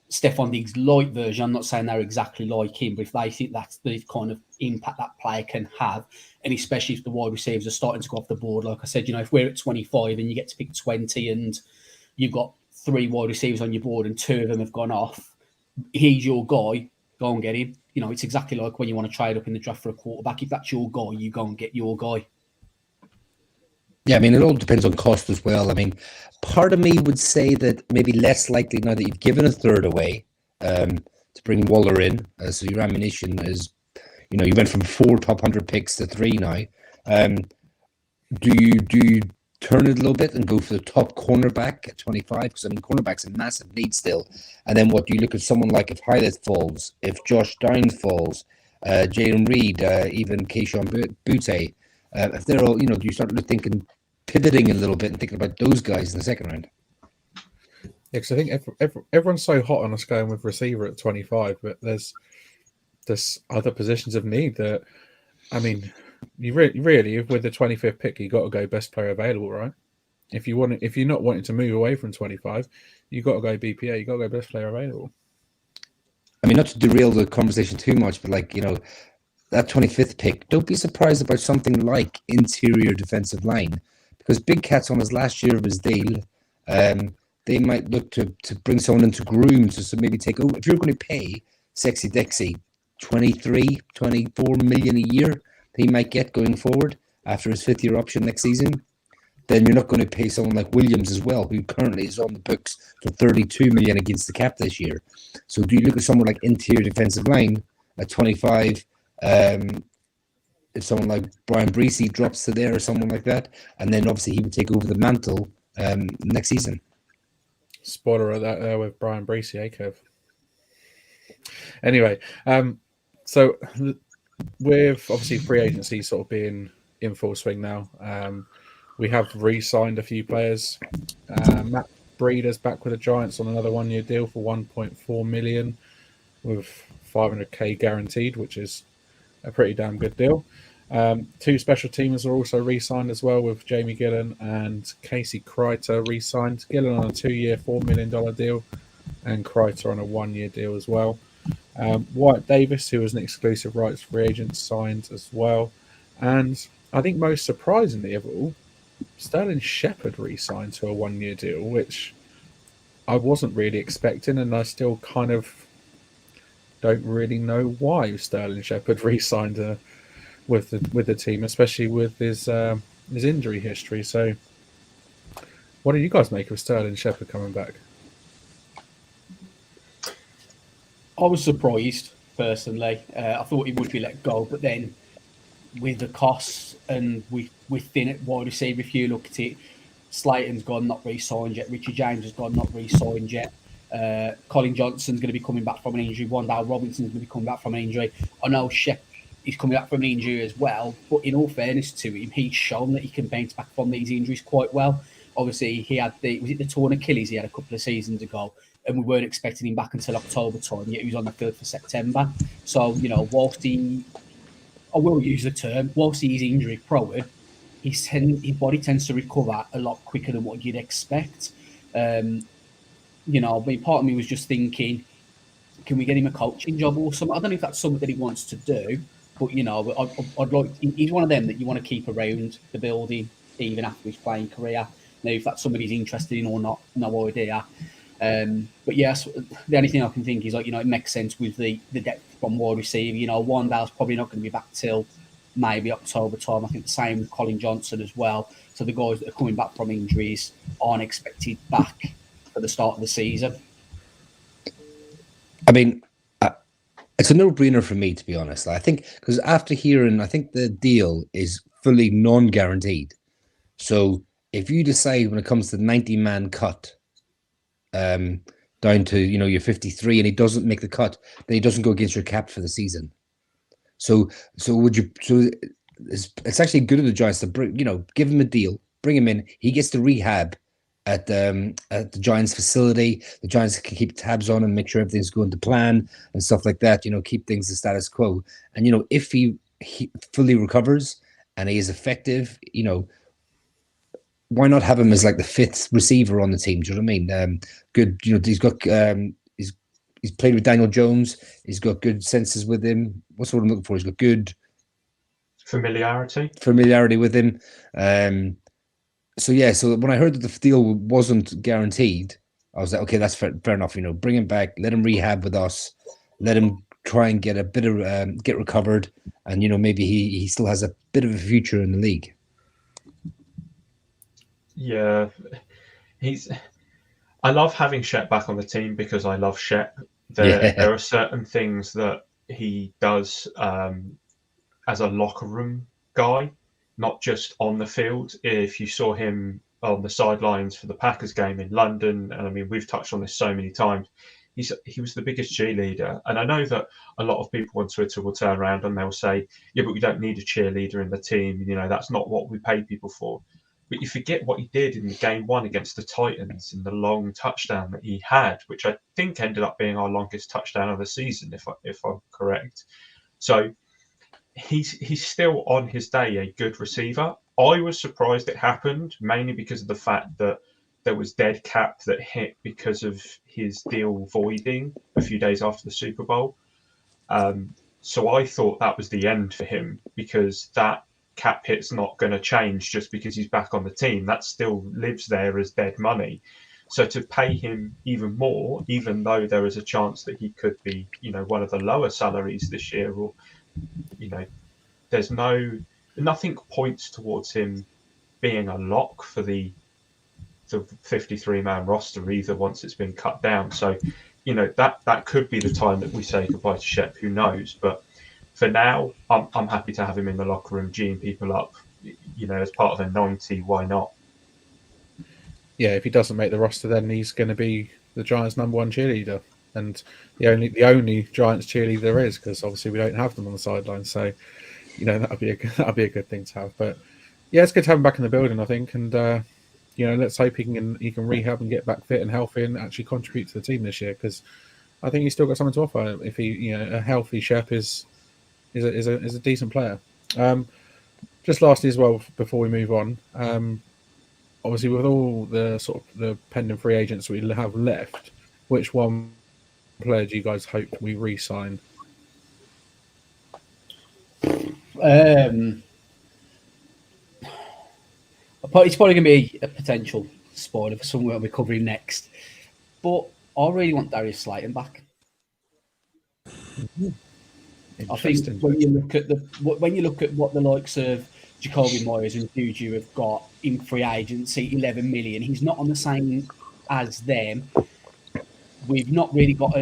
Stephon Diggs light version, I'm not saying they're exactly like him, but if they think that's the kind of impact that player can have, and especially if the wide receivers are starting to go off the board, like I said, if we're at 25 and you get to pick 20 and you've got 3 wide receivers on your board and 2 of them have gone off, he's your guy, go and get him. It's exactly like when you want to trade up in the draft for a quarterback. If that's your guy, you go and get your guy. Yeah, I mean, it all depends on cost as well. I mean, part of me would say that maybe less likely now that you've given a third away to bring Waller in. So your ammunition is, you went from 4 top 100 picks to 3 now. Do you turn it a little bit and go for the top cornerback at 25? Because cornerback's a massive need still. And then what do you look at someone like if Hylett falls, if Josh Downs falls, Jalen Reed, even Keyshawn Butte, if they're all, do you start thinking, pivoting a little bit and thinking about those guys in the second round? Yeah, because I think everyone's so hot on us going with receiver at 25, but there's other positions of need that, I mean, you really with the 25th pick, you got to go best player available, right? If you're not wanting to move away from 25, you got to go BPA. You got to go best player available. I mean, not to derail the conversation too much, but that 25th pick, don't be surprised about something like interior defensive line, because Big Cat's on his last year of his deal. They might look to bring someone into groom to maybe take over. If you're going to pay Sexy Dexy 23, 24 million a year, he might get going forward after his 5th-year option next season, then you're not going to pay someone like Williams as well, who currently is on the books for 32 million against the cap this year. So do you look at someone like interior defensive line at 25? If someone like Brian Breesy drops to there or someone like that, and then obviously he would take over the mantle next season. Spoiler of that there with Brian Breesy, Kev. Anyway, so with obviously free agency sort of being in full swing now, we have re-signed a few players. Matt Breeder's back with the Giants on another 1-year deal for 1.4 million with 500k guaranteed, which is a pretty damn good deal. 2 special teamers are also re-signed as well, with Jamie Gillen and Casey Kreiter re-signed. Gillen on a 2-year, $4 million deal, and Kreiter on a 1-year deal as well. Wyatt Davis, who was an exclusive rights free agent, signed as well. And I think most surprisingly of all, Sterling Shepard re-signed to a 1-year deal, which I wasn't really expecting, and I still kind of don't really know why Sterling Shepard re-signed with the team, especially with his injury history. So, what do you guys make of Sterling Shepard coming back? I was surprised, personally. I thought he would be let go, but then with the costs and with thin at wide receiver, if you look at it, Slayton's gone, not re-signed yet. Richie James has gone, not re-signed yet. Colin Johnson's going to be coming back from an injury. Wandale Robinson's going to be coming back from an injury. I know Shep is coming back from an injury as well, but in all fairness to him, he's shown that he can bounce back from these injuries quite well. Obviously, he had the torn Achilles he had a couple of seasons ago, and we weren't expecting him back until October time, yet he was on the field for September. So, whilst I will use the term, whilst he's injury prone, his body tends to recover a lot quicker than what you'd expect. Part of me was just thinking, can we get him a coaching job or something? I don't know if that's something that he wants to do, but I'd like. He's one of them that you want to keep around the building even after his playing career. Now, if that's somebody he's interested in or not, no idea. But yes, the only thing I can think is it makes sense with the depth from wide receiver. Wandale's probably not going to be back till maybe October time. I think the same with Colin Johnson as well. So the guys that are coming back from injuries aren't expected back at the start of the season. I mean, it's a no-brainer for me, to be honest. I think because after hearing, I think the deal is fully non-guaranteed. So if you decide when it comes to the 90-man cut, down to your 53, and he doesn't make the cut, then he doesn't go against your cap for the season. So would you? So it's actually good of the Giants to give him a deal, bring him in. He gets to rehab at the Giants facility. The Giants can keep tabs on and make sure everything's going to plan and stuff like that. Keep things the status quo. And if he fully recovers and he is effective, why not have him as like the 5th receiver on the team? Do you know what I mean? Good. He's got he's played with Daniel Jones. He's got good senses with him. What's what I'm looking for? He's got good familiarity with him. So when I heard that the deal wasn't guaranteed, I was like, okay, that's fair enough. Bring him back, let him rehab with us, let him try and get a bit of get recovered, and maybe he still has a bit of a future in the league. Yeah, I love having Shep back on the team because I love Shep. There are certain things that he does as a locker room guy, not just on the field. If you saw him on the sidelines for the Packers game in London, and I mean, we've touched on this so many times, he was the biggest cheerleader. And I know that a lot of people on Twitter will turn around and they'll say, yeah, but we don't need a cheerleader in the team. You know, that's not what we pay people for. But you forget what he did in the game one against the Titans and the long touchdown that he had, which I think ended up being our longest touchdown of the season, if I'm correct. So he's still on his day a good receiver. I was surprised it happened, mainly because of the fact that there was dead cap that hit because of his deal voiding a few days after the Super Bowl. So I thought that was the end for him, because that cap hit's not going to change just because he's back on the team. That still lives there as dead money. So to pay him even more, even though there is a chance that he could be, you know, one of the lower salaries this year, or, you know, there's nothing points towards him being a lock for the 53-man roster either once it's been cut down. So, you know, that could be the time that we say goodbye to Shep. Who knows? But for now, I'm happy to have him in the locker room, geeing people up. You know, as part of a 90, why not? Yeah, if he doesn't make the roster, then he's going to be the Giants' number one cheerleader, and the only Giants cheerleader there is, because obviously we don't have them on the sideline. So, you know, that'd be a good thing to have. But yeah, it's good to have him back in the building, I think, and you know, let's hope he can rehab and get back fit and healthy and actually contribute to the team this year, because I think he's still got something to offer. If he, you know, a healthy Shep is a decent player. Just lastly as well, before we move on, obviously with all the sort of the pending free agents we have left, which one player do you guys hope we re-sign? It's probably going to be a potential spoiler for something we're covering next, but I really want Darius Slayton back. I think when you look at what the likes of Jacoby Myers and Juju have got in free agency, 11 million, he's not on the same as them. We've not really got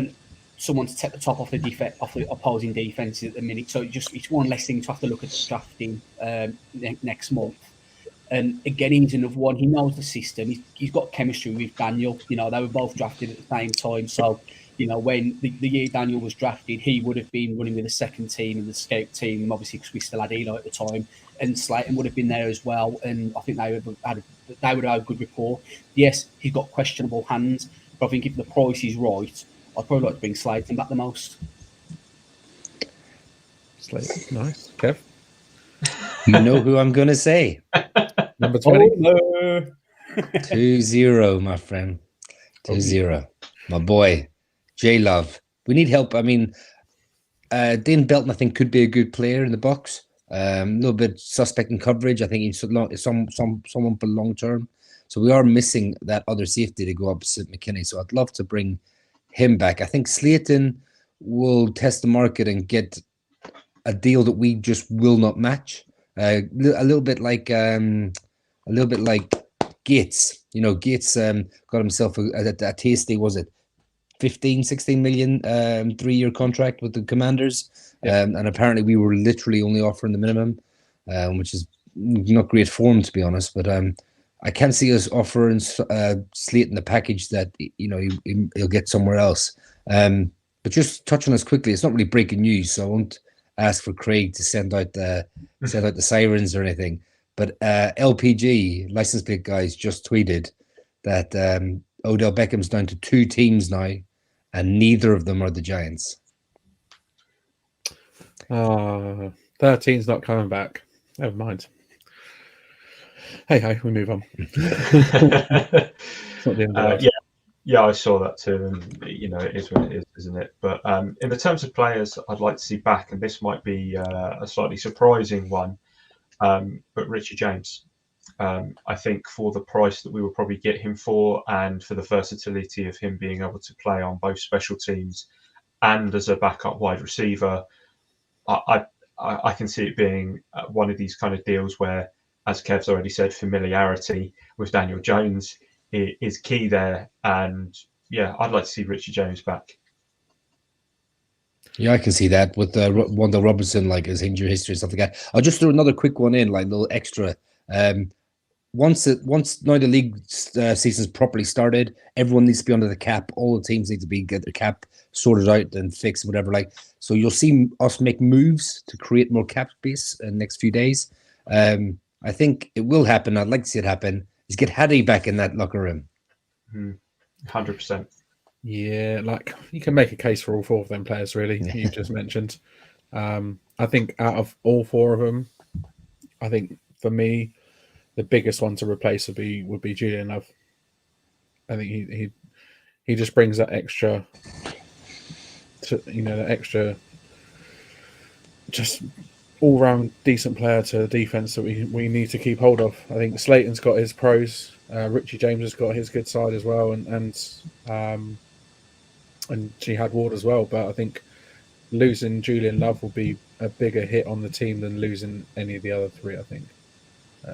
someone to take the top off the opposing defenses at the minute, so it's one less thing to have to look at drafting next month. And again, he's another one. He knows the system. He's got chemistry with Daniel. You know, they were both drafted at the same time. So, you know, when the year Daniel was drafted, he would have been running with the second team and the scout team, obviously, because we still had Eli at the time. And Slayton would have been there as well. And I think they would have had a good rapport. Yes, he's got questionable hands, but I think if the price is right, I'd probably like to bring Slayton back the most. Slayton, nice. Kev? You know who I'm going to say. Number 20. Oh, no. 2-0, my friend. 2-0. My boy, J-Love. We need help. I mean, Dane Belton, I think, could be a good player in the box. A little bit suspect in coverage. I think he's someone for long term. So we are missing that other safety to go opposite McKinney. So I'd love to bring him back. I think Slayton will test the market and get a deal that we just will not match. A little bit like Gates. You know, Gates got himself a tasty, was it 15-16 million 3-year contract with the Commanders. Yeah. And apparently we were literally only offering the minimum, which is not great form, to be honest. But I can see us offering Slayton the package that, you know, he'll get somewhere else. But just touching on this quickly, it's not really breaking news, so I won't ask for Craig to send out the sirens or anything. But LPG, license plate guys, just tweeted that Odell Beckham's down to 2 teams now, and neither of them are the Giants. 13's not coming back. Never mind. Hey, we move on. It's not the end of the world. Yeah, I saw that too, and you know, it is what it is, isn't it? But in the terms of players I'd like to see back, and this might be a slightly surprising one, but Richie James. I think for the price that we will probably get him for, and for the versatility of him being able to play on both special teams and as a backup wide receiver, I can see it being one of these kind of deals where, as Kev's already said, familiarity with Daniel Jones is key there. And yeah, I'd like to see Richie James back. Yeah, I can see that with Wanda Robertson, like his injury history and stuff like that. I'll just throw another quick one in, like a little extra. Once now the league season's properly started, everyone needs to be under the cap. All the teams need to get their cap sorted out and fixed, whatever. Like, so you'll see us make moves to create more cap space in the next few days. I think it will happen. I'd like to see it happen. Is get Hattie back in that locker room. 100%. Yeah, like you can make a case for all four of them players, really. You just mentioned. I think out of all four of them, I think for me, the biggest one to replace would be Julian Love. I think he just brings that extra, that extra, just all round decent player to the defense that we need to keep hold of. I think Slayton's got his pros. Richie James has got his good side as well, and Jihad Ward as well. But I think losing Julian Love will be a bigger hit on the team than losing any of the other three, I think.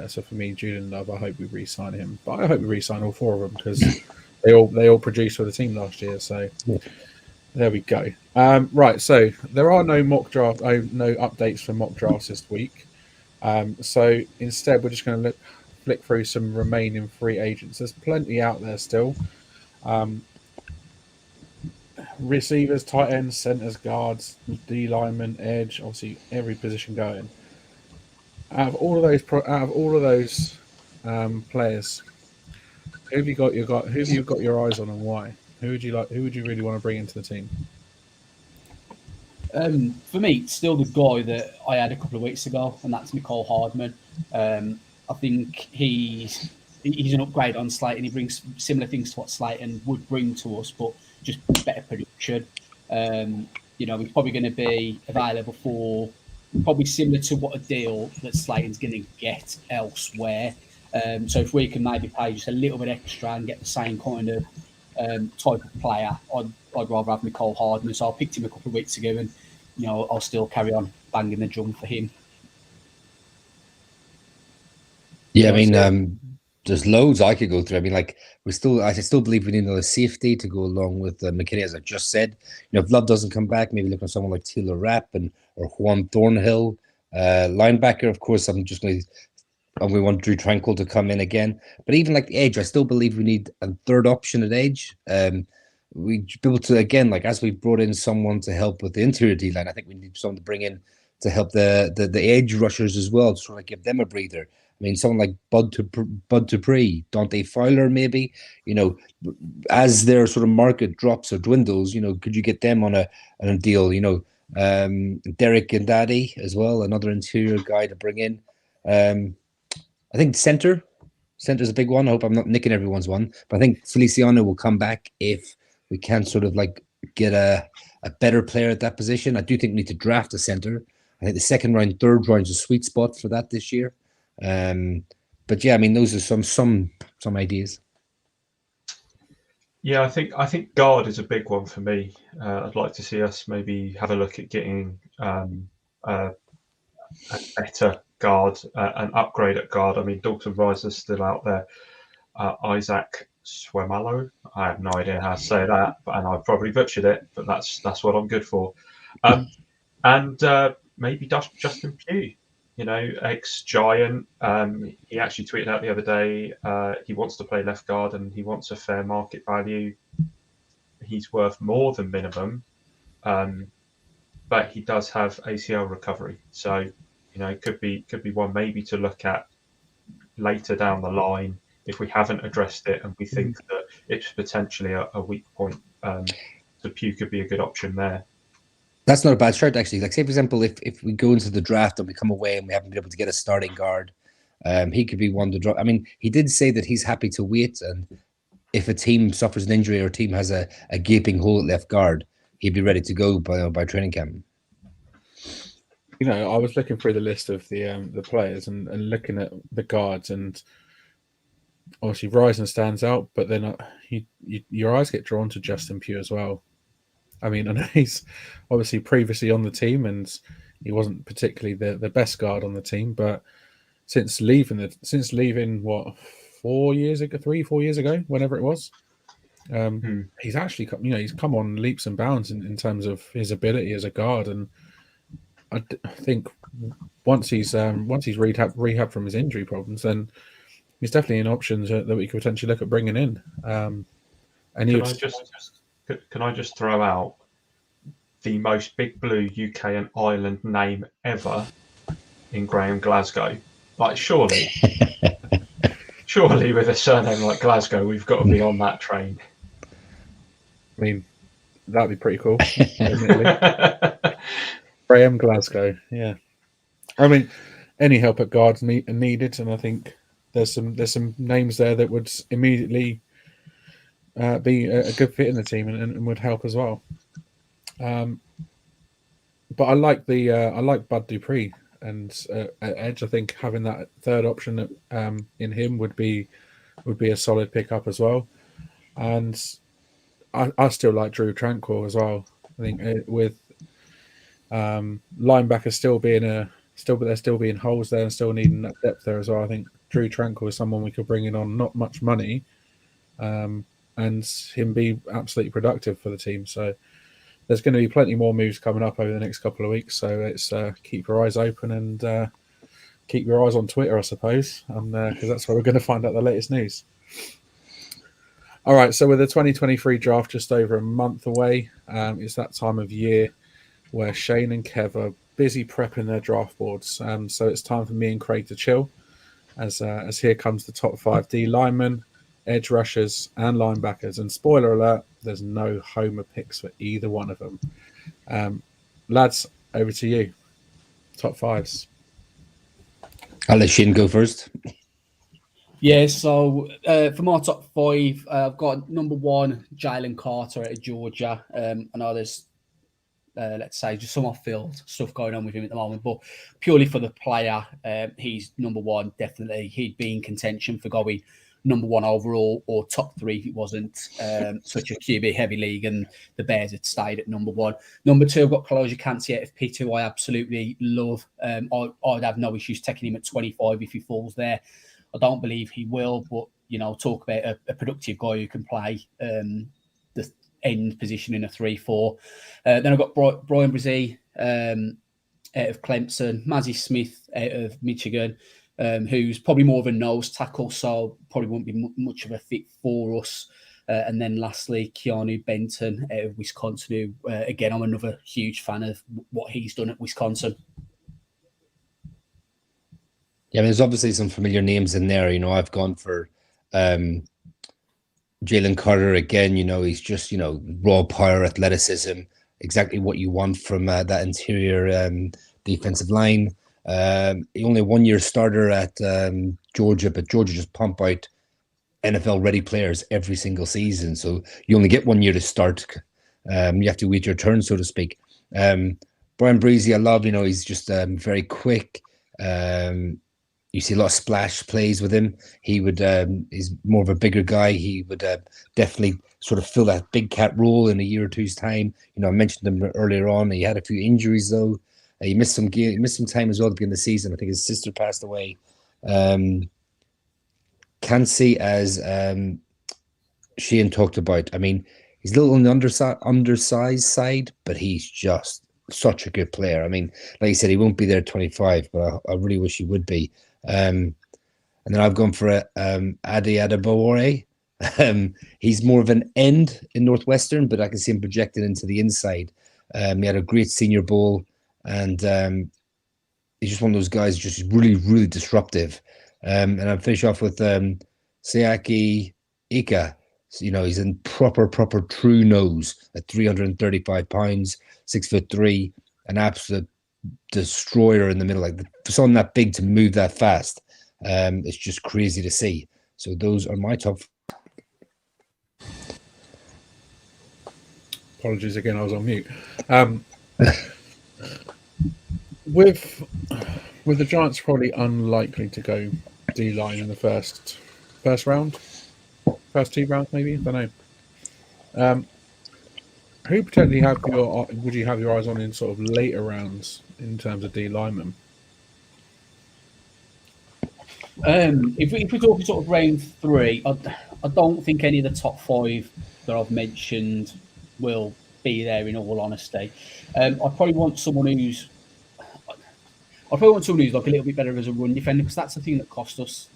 So for me, Julian Love, I hope we re-sign him. But I hope we re-sign all four of them because they all produced for the team last year. So there we go. Right, so there are no no updates for mock drafts this week. So instead, we're just going to flick through some remaining free agents. There's plenty out there still. Receivers, tight ends, centers, guards, D linemen, edge, obviously every position going. Out of all of those players, who have you got your eyes on and why? Who would you really want to bring into the team? For me, it's still the guy that I had a couple of weeks ago, and that's Nicole Hardman. I think he's an upgrade on Slayton. He brings similar things to what Slayton would bring to us, but just better production. He's probably going to be available for probably similar to what a deal that Slayton's going to get elsewhere. So if we can maybe pay just a little bit extra and get the same kind of type of player, I'd rather have Nicole Hardman. So I picked him a couple of weeks ago, and I'll still carry on banging the drum for him. Yeah, I mean, there's loads I could go through. I mean, like I still believe we need another safety to go along with McKinney, as I just said. If Love doesn't come back, maybe look at someone like Taylor Rapp or Juan Thornhill. Linebacker, of course, we want Drew Tranquil to come in again. But even like the edge, I still believe we need a third option at edge. We be able to, again, like as we've brought in someone to help with the interior D line, I think we need someone to bring in to help the edge rushers as well, to sort of give them a breather. I mean, someone like Bud Dupree, Dante Fowler, maybe, as their sort of market drops or dwindles, could you get them on a deal? Derek and Daddy as well, another interior guy to bring in. I think center's a big one. I hope I'm not nicking everyone's one, but I think Feliciano will come back if we can sort of like get a better player at that position. I do think we need to draft a center. I think the second round, third round is a sweet spot for that this year. But yeah, I mean, those are some ideas. Yeah, I think guard is a big one for me. I'd like to see us maybe have a look at getting a better guard, an upgrade at guard. I mean, Dalton Riser's still out there. Isaac Swemalo, I have no idea how to say that, and I've probably butchered it, but that's what I'm good for. And maybe Justin Pugh, ex-Giant. He actually tweeted out the other day he wants to play left guard and he wants a fair market value. He's worth more than minimum, but he does have ACL recovery, so it could be one maybe to look at later down the line if we haven't addressed it and we think that it's potentially a weak point. So Pugh could be a good option there. That's not a bad shout, actually. Like, say, for example, if we go into the draft and we come away and we haven't been able to get a starting guard, he could be one to drop. I mean, he did say that he's happy to wait, and if a team suffers an injury or a team has a gaping hole at left guard, he'd be ready to go by training camp. I was looking through the list of the players and looking at the guards, and obviously Ryzen stands out, but then your eyes get drawn to Justin Pugh as well. I mean, I know he's obviously previously on the team and he wasn't particularly the best guard on the team, but since leaving what 4 years ago, whenever it was, He's actually, he's come on leaps and bounds in terms of his ability as a guard, and I think once he's rehab from his injury problems, then he's definitely an option that we could potentially look at bringing in. And can I just throw out the most Big Blue UK and Ireland name ever in Graham Glasgow? Like, surely with a surname like Glasgow, we've got to be on that train. I mean, that'd be pretty cool. Graham Glasgow, yeah. I mean, any help at guards needed, and I think there's some names there that would immediately be a good fit in the team and would help as well. But I like Bud Dupree and at edge. I think having that third option in him would be a solid pickup as well. And I still like Drew Tranquil as well. I think with linebacker still being holes there and still needing that depth there as well. I think Drew Tranquil is someone we could bring in on not much money, and him be absolutely productive for the team. So there's going to be plenty more moves coming up over the next couple of weeks. So it's keep your eyes open and keep your eyes on Twitter, I suppose, because that's where we're going to find out the latest news. All right, so with the 2023 draft just over a month away, it's that time of year where Shane and Kev are busy prepping their draft boards. So it's time for me and Craig to chill, as here comes the top 5 D linemen, edge rushers, and linebackers. And spoiler alert, there's no homer picks for either one of them. Lads, over to you. Top 5s. I'll let Shane go first. Yeah, so for my top 5, I've got number 1, Jalen Carter out of Georgia. I know there's, let's say, just some off-field stuff going on with him at the moment, but purely for the player, he's number 1, definitely. He'd be in contention for going number 1 overall or top 3 if it wasn't such a QB-heavy league and the Bears had stayed at number 1. Number 2, I've got Kaloja Kancey out of Pitt, who I absolutely love. I'd have no issues taking him at 25 if he falls there. I don't believe he will, but, talk about a productive guy who can play the end position in a 3-4. Then I've got Brian Brzee out of Clemson, Mazzy Smith out of Michigan, who's probably more of a nose tackle, so probably won't be much of a fit for us. And then lastly, Keanu Benton out of Wisconsin, who, again, I'm another huge fan of what he's done at Wisconsin. Yeah, there's obviously some familiar names in there. I've gone for Jalen Carter again. He's just, raw power, athleticism, exactly what you want from that interior defensive line. Only 1-year starter at Georgia, but Georgia just pump out NFL-ready players every single season. So you only get 1 year to start. You have to wait your turn, so to speak. Brian Breezy, I love. He's just very quick. You see a lot of splash plays with him. He would, he's more of a bigger guy. He would definitely sort of fill that big cat role in a year or two's time. I mentioned him earlier on. He had a few injuries though. He missed some time as well at the beginning of the season. I think his sister passed away. Kancey, as Shane talked about. I mean, he's a little on the undersized side, but he's just such a good player. I mean, like you said, he won't be there at 25, but I really wish he would be. And then I've gone for Adi Adebawore. He's more of an end in Northwestern, but I can see him projected into the inside. He had a great Senior Bowl, and he's just one of those guys, just really, really disruptive. And I'll finish off with Seaki Ika. He's in proper true nose at 335 pounds, 6'3", an absolute destroyer in the middle. Like, for someone that big to move that fast, it's just crazy to see. So those are my top. Apologies again, I was on mute. With the Giants probably unlikely to go D-line in the first round, first 2 rounds maybe, I don't know. Who potentially would you have your eyes on in sort of later rounds in terms of D linemen? If we're talking sort of round 3, I don't think any of the top 5 that I've mentioned will be there. In all honesty, I probably want someone who's like a little bit better as a run defender, because that's the thing that cost us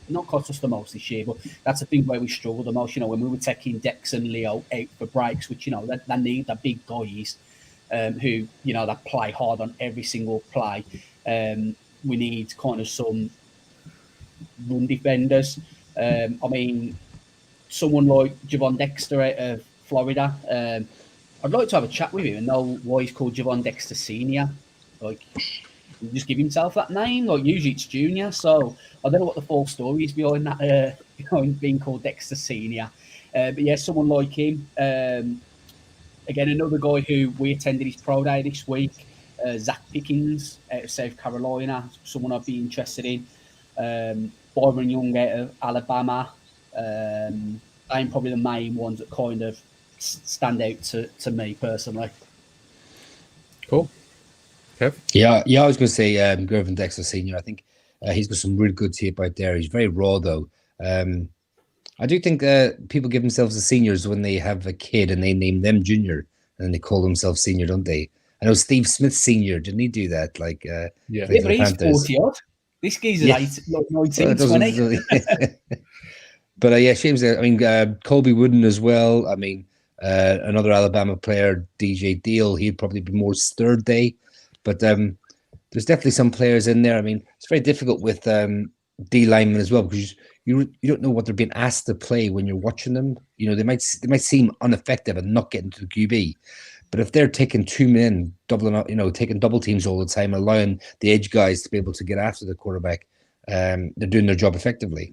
not cost us the most this year, but that's the thing where we struggle the most. When we were taking Dex and Leo out for breaks, which they need the big guys who that play hard on every single play. We need kind of some run defenders. I mean, someone like Javon Dexter out of Florida. I'd like to have a chat with him and know why he's called Javon Dexter Senior. Like, just give himself that name. Like, usually it's Junior. So I don't know what the full story is behind that. Being called Dexter Senior. But yeah, someone like him. Again, another guy who we attended his pro day this week. Zach Pickens out of South Carolina. Someone I'd be interested in. Byron Young out of Alabama. I'm probably the main ones that kind of stand out to me personally. Cool. Kev? Yeah, I was going to say Gervin Dexter Senior. I think he's got some really good tape out there. He's very raw, though. I do think people give themselves the seniors when they have a kid and they name them junior, and then they call themselves senior, don't they? I know Steve Smith Senior, didn't he do that? Like, yeah, but he's 40 odd. This guy's 19, 20. But yeah, Shame's there. I mean, Colby Wooden as well. I mean, another Alabama player, DJ Deal, he'd probably be more third day. But there's definitely some players in there. I mean, it's very difficult with D linemen as well, because you don't know what they're being asked to play when you're watching them. They might seem ineffective and not getting to the QB. But if they're taking 2 men, doubling up, taking double teams all the time, allowing the edge guys to be able to get after the quarterback, they're doing their job effectively.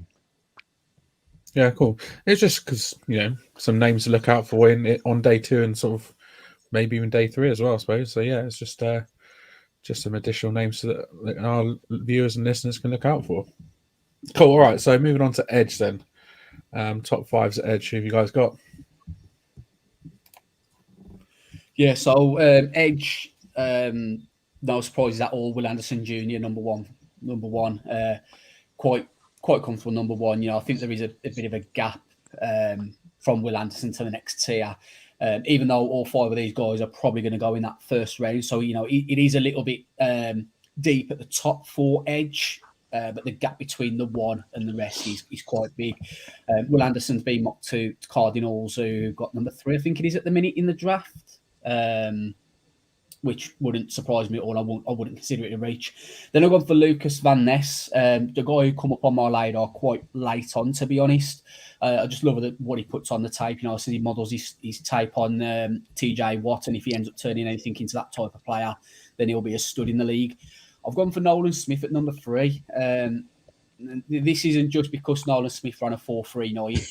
Yeah, cool. It's just because, some names to look out for on day 2 and sort of maybe even day 3 as well, I suppose. So, yeah, it's just some additional names that our viewers and listeners can look out for. Cool. All right. So, moving on to Edge then. Top 5s at Edge. Who have you guys got? Yeah, so Edge, no surprises at all. Will Anderson Jr. number one, quite comfortable number 1. I think there is a bit of a gap from Will Anderson to the next tier, even though all 5 of these guys are probably going to go in that first round. So it is a little bit deep at the top for Edge, but the gap between the 1 and the rest is quite big. Will Anderson's been mocked to Cardinals, who got number 3, I think it is at the minute in the draft. Which wouldn't surprise me at all. I wouldn't consider it a reach. Then I went for Lucas Van Ness, the guy who come up on my radar quite late on, to be honest. I just love what he puts on the tape. So he models his tape on TJ Watt, and if he ends up turning anything into that type of player, then he'll be a stud in the league. I've gone for Nolan Smith at number 3. This isn't just because Nolan Smith ran a 4-3 night.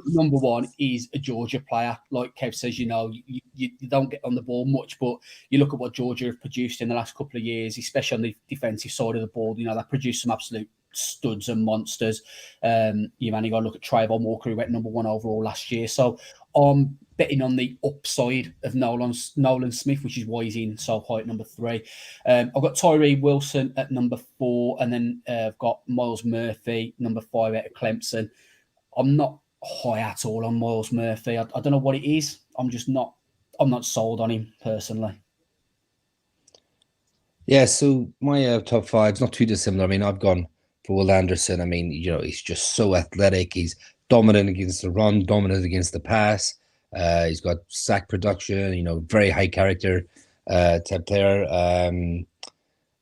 Number 1 is a Georgia player. Like Kev says, you don't get on the ball much, but you look at what Georgia have produced in the last couple of years, especially on the defensive side of the ball. They produced some absolute studs and monsters. You've only got to look at Trayvon Walker, who went number 1 overall last year. So I'm betting on the upside of Nolan Smith, which is why he's in so high at number 3. I've got Tyree Wilson at number 4, and then I've got Miles Murphy, number 5 out of Clemson. I'm not high at all on Miles Murphy. I don't know what it is. I'm not sold on him personally. Yeah, so my top 5 is not too dissimilar. I mean, I've gone for Will Anderson. I mean, he's just so athletic. He's dominant against the run, dominant against the pass. He's got sack production, very high character type player.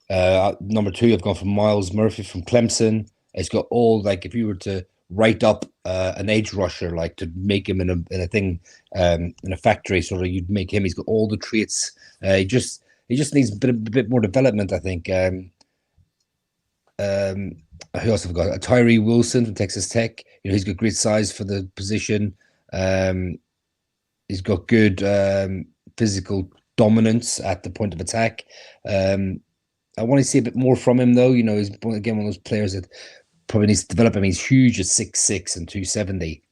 Number 2, I've gone for Miles Murphy from Clemson. He's got all, if you were to write up an edge rusher, to make him in a thing, in a factory, sort of, you'd make him. He's got all the traits. He just needs a bit more development, I think. Who else have I got? Tyree Wilson from Texas Tech. He's got great size for the position. He's got good physical dominance at the point of attack. I want to see a bit more from him, though. He's again one of those players that probably needs to develop. I mean, he's huge at 6'6" and 270.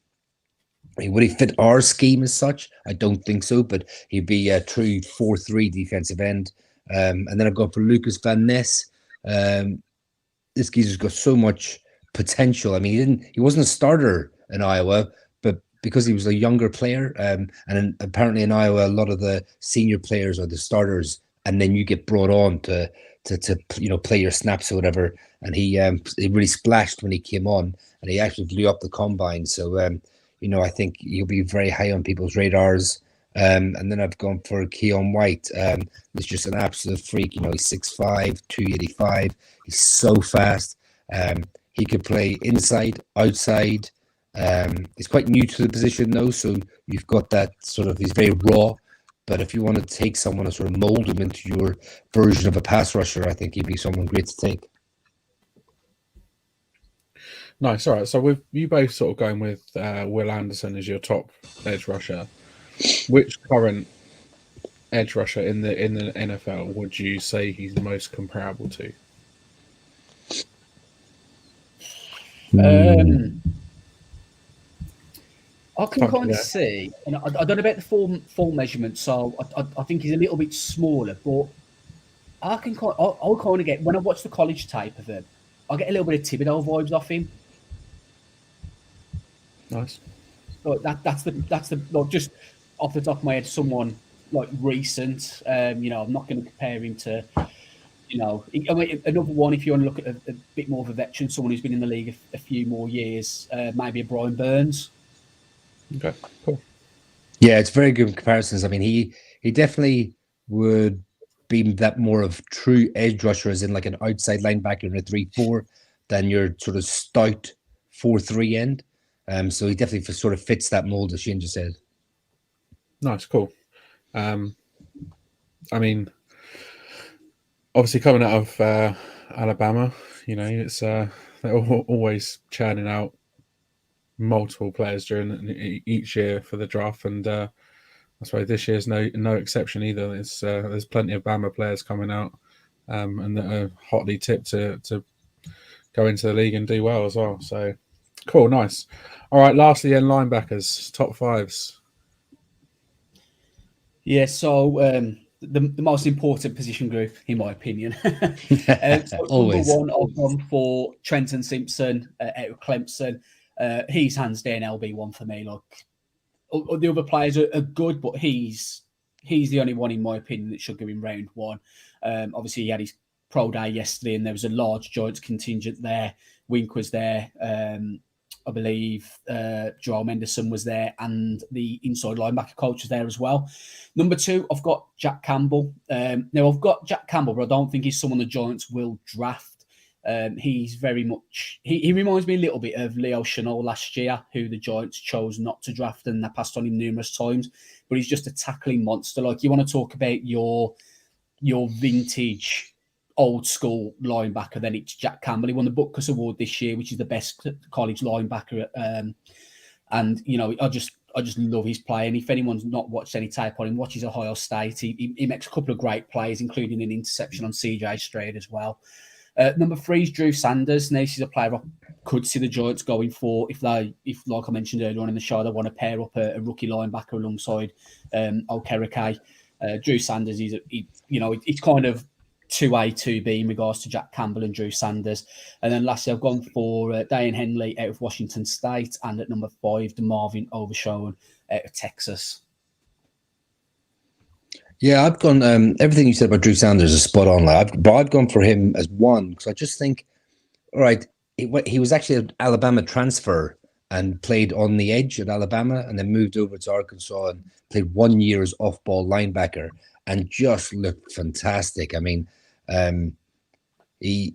I mean, would he fit our scheme as such? I don't think so, but he'd be a true 4-3 defensive end. And then I've gone for Lucas Van Ness. This geezer's got so much potential. I mean, he wasn't a starter in Iowa, but because he was a younger player, and apparently in Iowa, a lot of the senior players are the starters, and then you get brought on to play your snaps or whatever. And he really splashed when he came on, and he actually blew up the combine. So I think he'll be very high on people's radars. And then I've gone for Keon White. He's just an absolute freak. He's 6'5", 285. He's so fast. He could play inside, outside. He's quite new to the position though, so you've got that sort of, he's very raw. But if you want to take someone and sort of mold him into your version of a pass rusher, I think he'd be someone great to take. Nice. All right. So with you both sort of going with Will Anderson as your top edge rusher, which current edge rusher in the NFL would you say he's most comparable to? I can kind of see, and I don't know about the full measurement, so I think he's a little bit smaller, but I'll kind of get, when I watch the college tape of him, I get a little bit of Thibodeau vibes off him. Nice. But that's the like, just off the top of my head, someone like recent. I'm not going to compare him to, another one. If you want to look at a bit more of a veteran, someone who's been in the league a few more years, maybe a Brian Burns. Okay, cool. Yeah, it's very good comparisons. I mean, he definitely would be that more of true edge rusher, as in like an outside linebacker in a 3-4, than your sort of stout 4-3 end. So he definitely sort of fits that mold, as Shane just said. Nice, cool. I mean, obviously coming out of Alabama, it's they're always churning out multiple players during each year for the draft, and I suppose this year's no exception either. There's plenty of Bama players coming out, and that are hotly tipped to go into the league and do well as well. So cool, nice. All right, lastly, then linebackers, top fives. Yeah, so the most important position group, in my opinion. Always. Number one, I've gone for Trenton Simpson out of Clemson. He's hands down LB1 for me. Like, the other players are good, but he's the only one, in my opinion, that should go in round one. Obviously, he had his pro day yesterday, and there was a large Giants contingent there. Wink was there. I believe Joel Mendelson was there, and the inside linebacker coach was there as well. Number two, I've got Jack Campbell. Now, I've got Jack Campbell, but I don't think he's someone the Giants will draft. He's very much, he reminds me a little bit of Leo Chenal last year, who the Giants chose not to draft, and they passed on him numerous times. But he's just a tackling monster. Like, you want to talk about your vintage old school linebacker, then it's Jack Campbell. He won the Butkus Award this year, which is the best college linebacker. And I just love his play. And if anyone's not watched any tape on him, watch his Ohio State. He makes a couple of great plays, including an interception on CJ Stroud as well. Number three is Drew Sanders. Now, this is a player I could see the Giants going for if, like I mentioned earlier on in the show, they want to pair up a rookie linebacker alongside Okereke. Drew Sanders it's kind of 2A, 2B in regards to Jack Campbell and Drew Sanders. And then lastly, I've gone for Dane Henley out of Washington State, and at number 5, DeMarvin Overshown out of Texas. Yeah, I've gone. Everything you said about Drew Sanders is spot on. But I've gone for him as one because I just think, all right, he was actually an Alabama transfer and played on the edge at Alabama, and then moved over to Arkansas and played 1 year as off-ball linebacker and just looked fantastic. I mean, he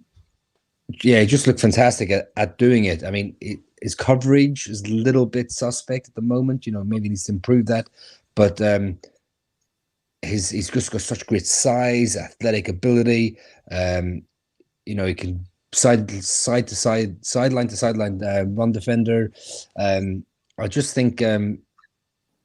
just looked fantastic at doing it. I mean, his coverage is a little bit suspect at the moment. Maybe he needs to improve that, but he's just got such great size, athletic ability. He can side to side, sideline to sideline run defender. I just think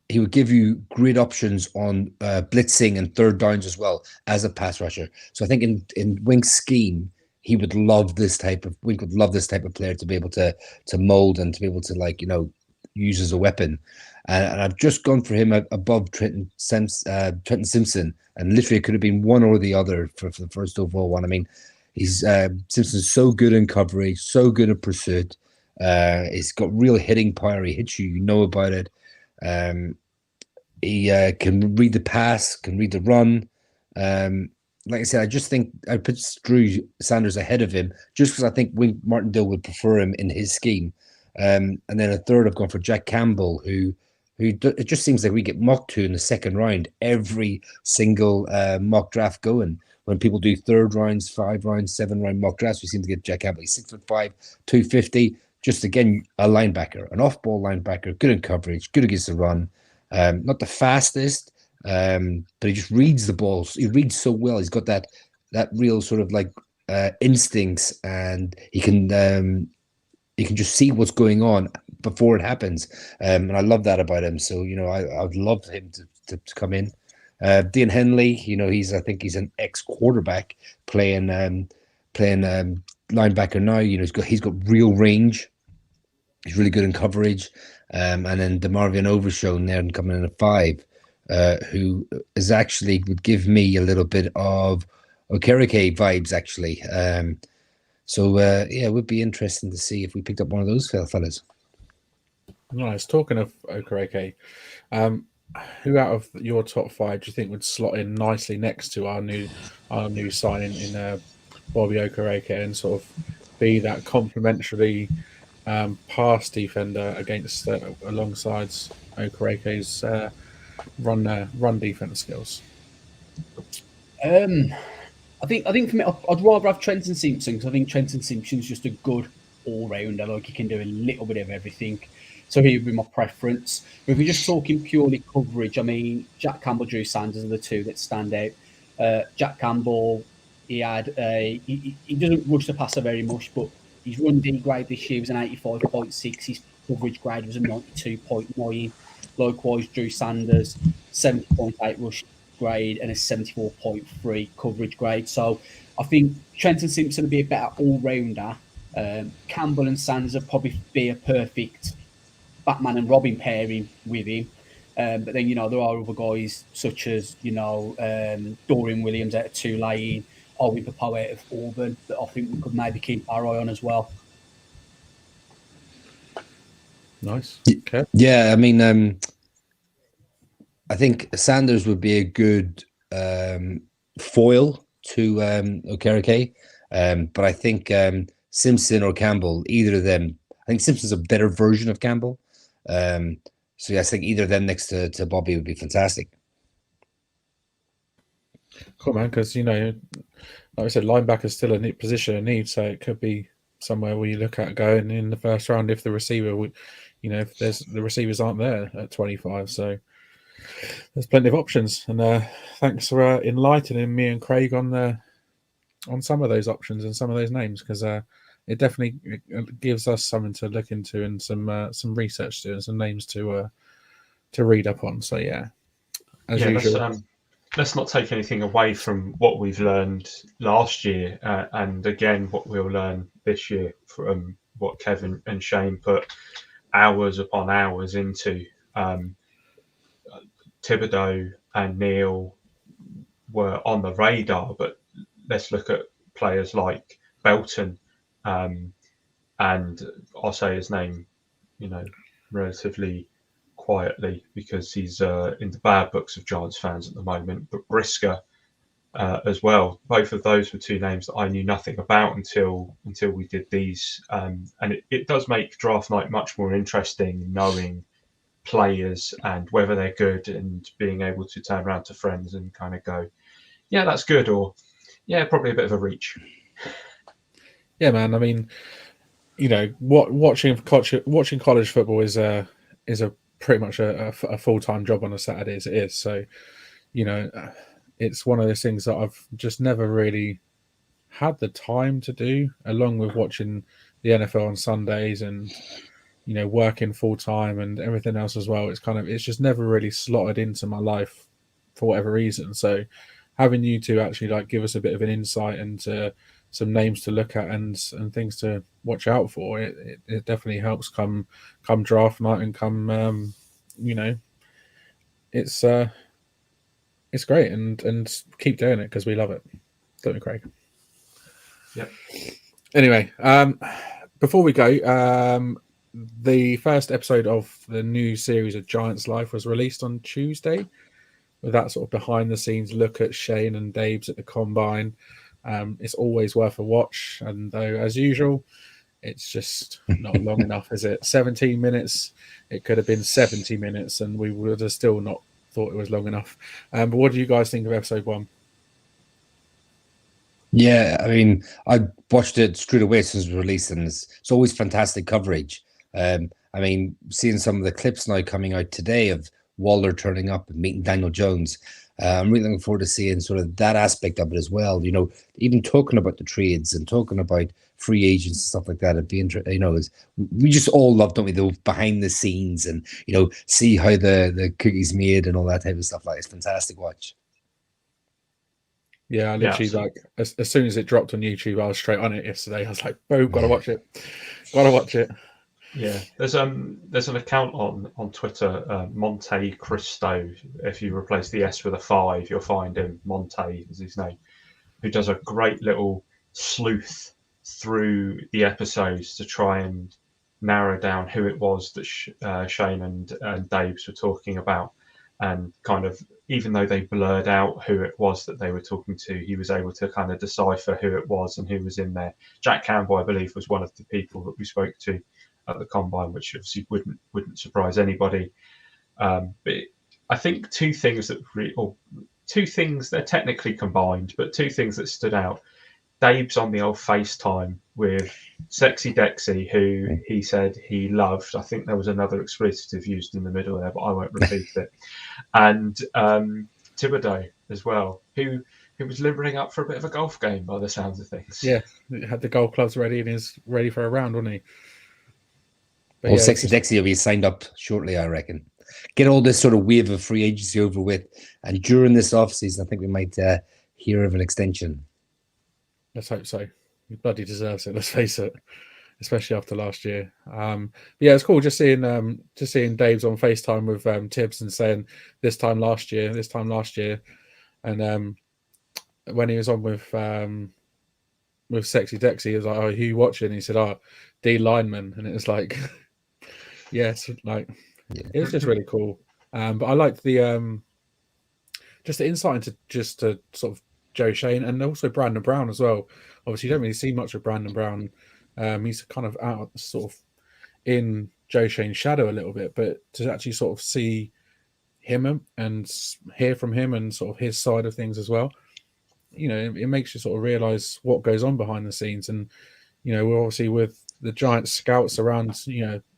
he would give you great options on blitzing and third downs as well as a pass rusher. So I think in Wink's scheme, he would love this type of player to be able to mold and to be able to use as a weapon. And I've just gone for him above Trenton Simpson, and literally it could have been one or the other for the first overall one. I mean, Simpson's so good in coverage, so good at pursuit. He's got real hitting power. He hits you, you know about it. He can read the pass, can read the run. Like I said, I just think I put Drew Sanders ahead of him just because I think Wink Martindale would prefer him in his scheme. And then a third, I've gone for Jack Campbell, who it just seems like we get mocked to in the second round every single mock draft going. When people do third rounds, 5 rounds, 7 round mock drafts, we seem to get Jack Campbell. He's 6'5", 250. Just again, a linebacker, an off-ball linebacker, good in coverage, good against the run. Not the fastest, but he just reads the balls. He reads so well. He's got that real sort of like instincts, and he can just see what's going on before it happens. And I love that about him. So I'd love him to come in. Dean Henley, I think he's an ex-quarterback playing linebacker now. He's got real range. He's really good in coverage. And then DeMarvion Overshone there and coming in at 5, who is actually would give me a little bit of Okereke vibes, actually. It would be interesting to see if we picked up one of those fellas. Nice. Talking of Okereke, who out of your top 5 do you think would slot in nicely next to our new signing in Bobby Okereke and sort of be that complementary pass defender against alongside Okereke's run defense skills? I think for me, I'd rather have Trenton Simpson, because I think Trenton Simpson's just a good all-rounder. Like, he can do a little bit of everything. So he would be my preference. But if we're just talking purely coverage, I mean, Jack Campbell, Drew Sanders are the two that stand out. Jack Campbell, he doesn't rush the passer very much, but his run D grade this year was an 85.6. His coverage grade was a 92.9. Likewise, Drew Sanders, 70.8 rush grade and a 74.3 coverage grade. So I think Trenton Simpson would be a better all-rounder. Campbell and Sanders would probably be a perfect Batman and Robin pairing with him. But then, there are other guys such as, Dorian Williams out of Tulane, Owen Popo out of Auburn, that I think we could maybe keep our eye on as well. Nice. Okay. Yeah, I mean, I think Sanders would be a good foil to Okereke, but I think Simpson or Campbell, either of them, I think Simpson's a better version of Campbell. I think either of them next to Bobby would be fantastic. Cool, man, because, like I said, linebacker's still a position of need, so it could be somewhere where you look at going in the first round if the receiver would, if the receivers aren't there at 25. So there's plenty of options. And thanks for enlightening me and Craig on some of those options and some of those names, because it definitely gives us something to look into and some research to do and some names to read up on. So as usual. Let's not take anything away from what we've learned last year, and again what we'll learn this year from what Kevin and Shane put hours upon hours into. Thibodeau and Neil were on the radar, but let's look at players like Belton, and I'll say his name, relatively quietly because he's in the bad books of Giants fans at the moment, but Brisker as well. Both of those were two names that I knew nothing about until we did these, and it does make draft night much more interesting, knowing players and whether they're good, and being able to turn around to friends and kind of go, yeah, that's good, or yeah, probably a bit of a reach. Yeah, man. I mean, watching college football is a pretty much a full-time job on a Saturday as it is. So, it's one of those things that I've just never really had the time to do, along with watching the NFL on Sundays and, working full-time and everything else as well. It's just never really slotted into my life for whatever reason. So having you two actually give us a bit of an insight into some names to look at and things to watch out for, it definitely helps come draft night and come it's great, and keep doing it because we love it, don't we, Craig? Yep. Anyway, Before we go, the first episode of the new series of Giants Life was released on Tuesday, with that sort of behind the scenes look at Shane and Dave's at the combine. It's always worth a watch, and though as usual, it's just not long enough, is it? 17 minutes. It could have been 70 minutes, and we would have still not thought it was long enough. But what do you guys think of episode 1? Yeah, I mean, I watched it straight away since it was released, and it's always fantastic coverage. I mean, seeing some of the clips now coming out today of Waller turning up and meeting Daniel Jones, I'm really looking forward to seeing sort of that aspect of it as well. You know, even talking about the trades and talking about free agents and stuff like that. It'd be interesting. You know, we just all love, don't we, the behind the scenes and see how the cookies made and all that type of stuff. Like, it's fantastic watch. Yeah, I literally like as soon as it dropped on YouTube, I was straight on it yesterday. I was like, boom, gotta watch it. Gotta watch it. Yeah, there's an account on Twitter, Monte Cristo. If you replace the S with a 5, you'll find him. Monte is his name, who does a great little sleuth through the episodes to try and narrow down who it was that Shane and Daves were talking about, and kind of, even though they blurred out who it was that they were talking to, he was able to kind of decipher who it was and who was in there. Jack Campbell, I believe, was one of the people that we spoke to at the combine, which obviously wouldn't surprise anybody. But I think two things, they're technically combined, but two things that stood out. Dave's on the old FaceTime with Sexy Dexy, who he said he loved. I think there was another expletive used in the middle there, but I won't repeat it. And Thibodeau as well, who was limbering up for a bit of a golf game by the sounds of things. Yeah, he had the golf clubs ready and is ready for a round, wasn't he? Well, Sexy Dexy will be signed up shortly, I reckon. Get all this sort of wave of free agency over with, and during this offseason, I think we might hear of an extension. Let's hope so. He bloody deserves it. Let's face it, especially after last year. But yeah, it's cool just seeing Dave's on FaceTime with Tibbs and saying this time last year, and when he was on with Sexy Dexy, he was like, "Oh, who you watching?" And he said, "Oh, D lineman," and it was like, yes, like it was just really cool. But I liked the just the insight into just to sort of Joe Shane and also Brandon Brown as well. Obviously, you don't really see much of Brandon Brown. He's kind of out sort of in Joe Shane's shadow a little bit, but to actually sort of see him and hear from him and sort of his side of things as well, it makes you sort of realize what goes on behind the scenes. And we're obviously with the Giants scouts around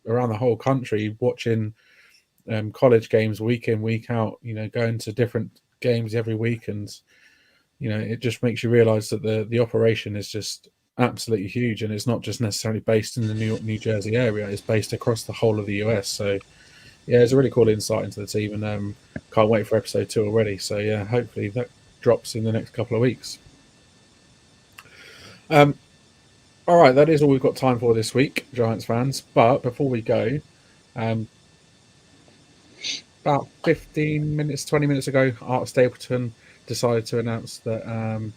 around the whole country watching college games week in, week out, going to different games every week, and it just makes you realize that the operation is just absolutely huge, and it's not just necessarily based in the New York, New Jersey area. It's based across the whole of the US. So yeah, it's a really cool insight into the team, and can't wait for episode 2 already. So yeah, hopefully that drops in the next couple of weeks. All right, that is all we've got time for this week, Giants fans. But before we go, about 15 minutes, 20 minutes ago, Art Stapleton decided to announce that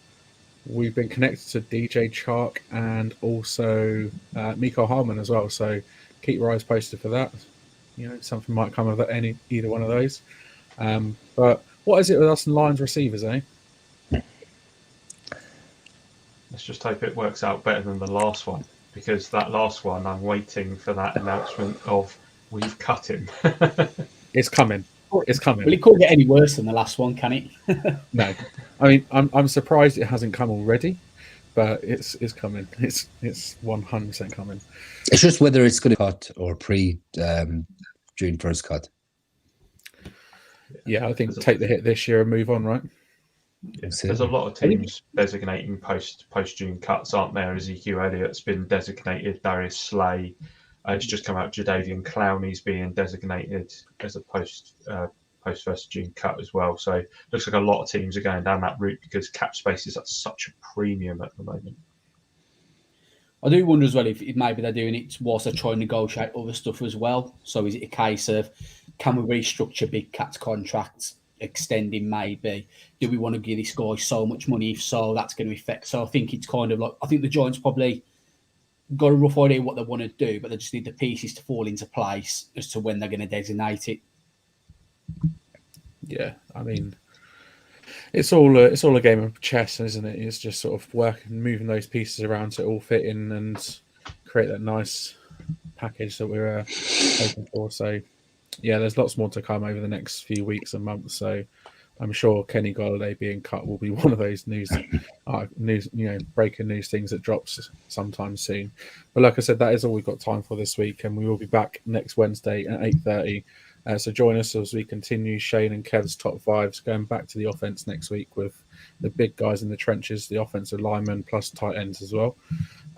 we've been connected to DJ Chark and also Miko Harmon as well. So keep your eyes posted for that. Something might come of either one of those. But what is it with us and Lions receivers, eh? Let's just hope it works out better than the last one, because that last one, I'm waiting for that announcement of we've cut him. It's coming. It's coming. Well, it can't get any worse than the last one, can it? No, I mean I'm surprised it hasn't come already, but it's coming. It's 100% coming. It's just whether it's going to cut or pre June 1st cut. Yeah, I think take the hit this year and move on, right? Yeah. There's a lot of teams designating post June cuts, aren't there? Ezekiel Elliott's been designated, Darius Slay. It's just come out, Jadeveon Clowney's being designated as a post 1st June cut as well. So it looks like a lot of teams are going down that route because cap space is at such a premium at the moment. I do wonder as well if maybe they're doing it whilst they're trying to negotiate other stuff as well. So is it a case of, can we restructure big cats contracts, extending maybe? Do we want to give this guy so much money? If so, that's going to affect. So I think it's kind of like, I think the Giants probably got a rough idea what they want to do, but they just need the pieces to fall into place as to when they're going to designate it. Yeah, I mean, it's all a game of chess, isn't it? It's just sort of working, moving those pieces around to all fit in and create that nice package that we're hoping for. So, yeah, there's lots more to come over the next few weeks and months. So, I'm sure Kenny Golladay being cut will be one of those breaking news things that drops sometime soon. But like I said, that is all we've got time for this week, and we will be back next Wednesday at 8:30. So join us as we continue Shane and Kev's top fives, going back to the offense next week with the big guys in the trenches, the offensive linemen plus tight ends as well.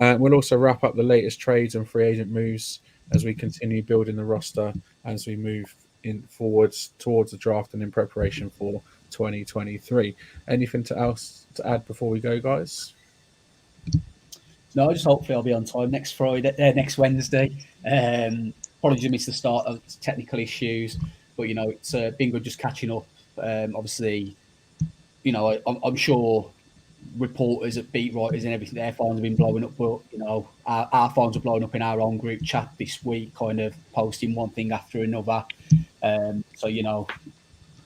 We'll also wrap up the latest trades and free agent moves as we continue building the roster as we move in forwards towards the draft and in preparation for 2023. Anything else to add before we go, guys? No, I just hopefully I'll be on time next Wednesday. Apologies I missed the start of technical issues, but it's been good just catching up. Obviously, I'm sure reporters at beat writers and everything, their phones have been blowing up, but our phones are blowing up in our own group chat this week, kind of posting one thing after another. So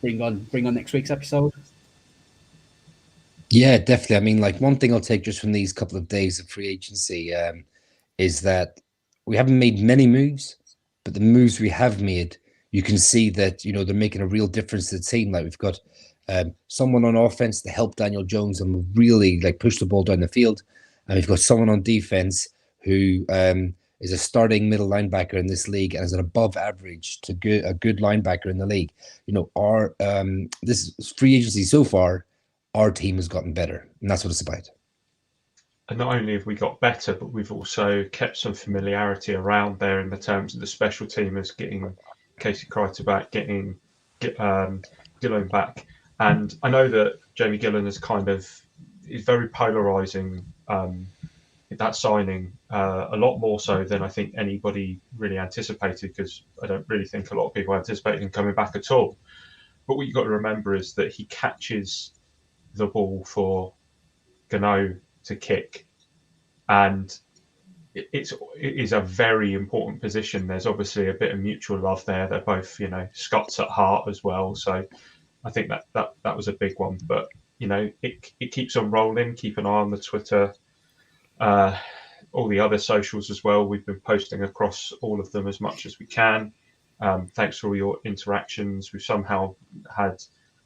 bring on next week's episode. Yeah, definitely. I mean, like, one thing I'll take just from these couple of days of free agency is that we haven't made many moves, but the moves we have made, you can see that they're making a real difference to the team. Like, we've got someone on offense to help Daniel Jones and really push the ball down the field, and we've got someone on defense who is a starting middle linebacker in this league and is an above average to a good linebacker in the league. Our this free agency so far, our team has gotten better, and that's what it's about. And not only have we got better, but we've also kept some familiarity around there in the terms of the special teamers, getting Casey Kreiter back, getting Gillen back. And I know that Jamie Gillen is very polarising, that signing, a lot more so than I think anybody really anticipated, because I don't really think a lot of people anticipated him coming back at all. But what you've got to remember is that he catches the ball for Gano to kick, and it is a very important position. There's obviously a bit of mutual love there. They're both Scots at heart as well, so I think that was a big one. But it keeps on rolling. Keep an eye on the Twitter, all the other socials as well. We've been posting across all of them as much as we can. Thanks for all your interactions. We've somehow had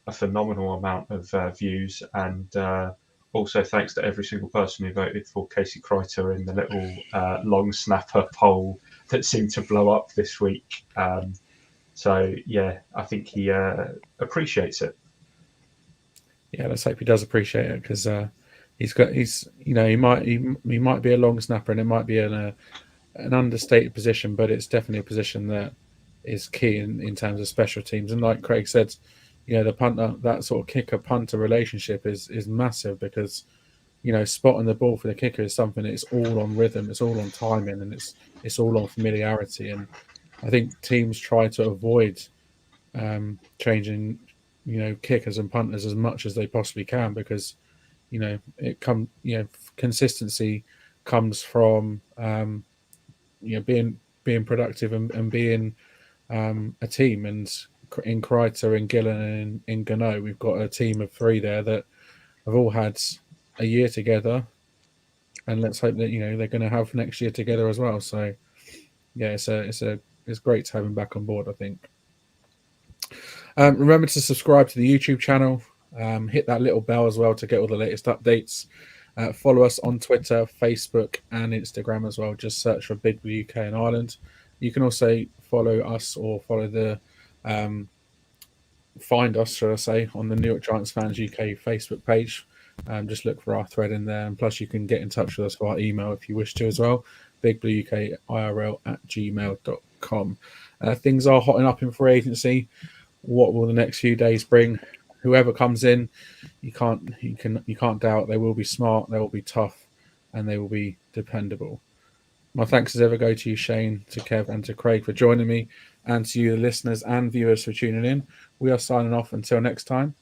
a phenomenal amount of views, and also thanks to every single person who voted for Casey Kreiter in the little long snapper poll that seemed to blow up this week. So yeah, I think he appreciates it. Yeah, let's hope he does appreciate it, because he might be a long snapper, and it might be an understated position, but it's definitely a position that is key in terms of special teams. And like Craig said, the punter, that sort of kicker punter relationship is massive, because spotting the ball for the kicker is something that is all on rhythm, it's all on timing, and it's all on familiarity. And I think teams try to avoid changing kickers and punters as much as they possibly can, because consistency comes from being productive and being a team. And in Kreiter and Gillen and in Gano, we've got a team of three there that have all had a year together, and let's hope that they're going to have next year together as well. So yeah, it's great to have him back on board, I think. Remember to subscribe to the YouTube channel, hit that little bell as well to get all the latest updates. Follow us on Twitter, Facebook and Instagram as well. Just search for Big Blue UK and Ireland. You can also follow us, or follow the find us, should I say, on the New York Giants Fans UK Facebook page. Just look for our thread in there, and plus you can get in touch with us via email if you wish to as well. bigblueukirl@gmail.com. Things are hotting up in free agency. What will the next few days bring? Whoever comes in, you can't doubt they will be smart, they will be tough, and they will be dependable. My thanks as ever go to you, Shane, to Kev, and to Craig for joining me, and to you, the listeners and viewers, for tuning in. We are signing off until next time.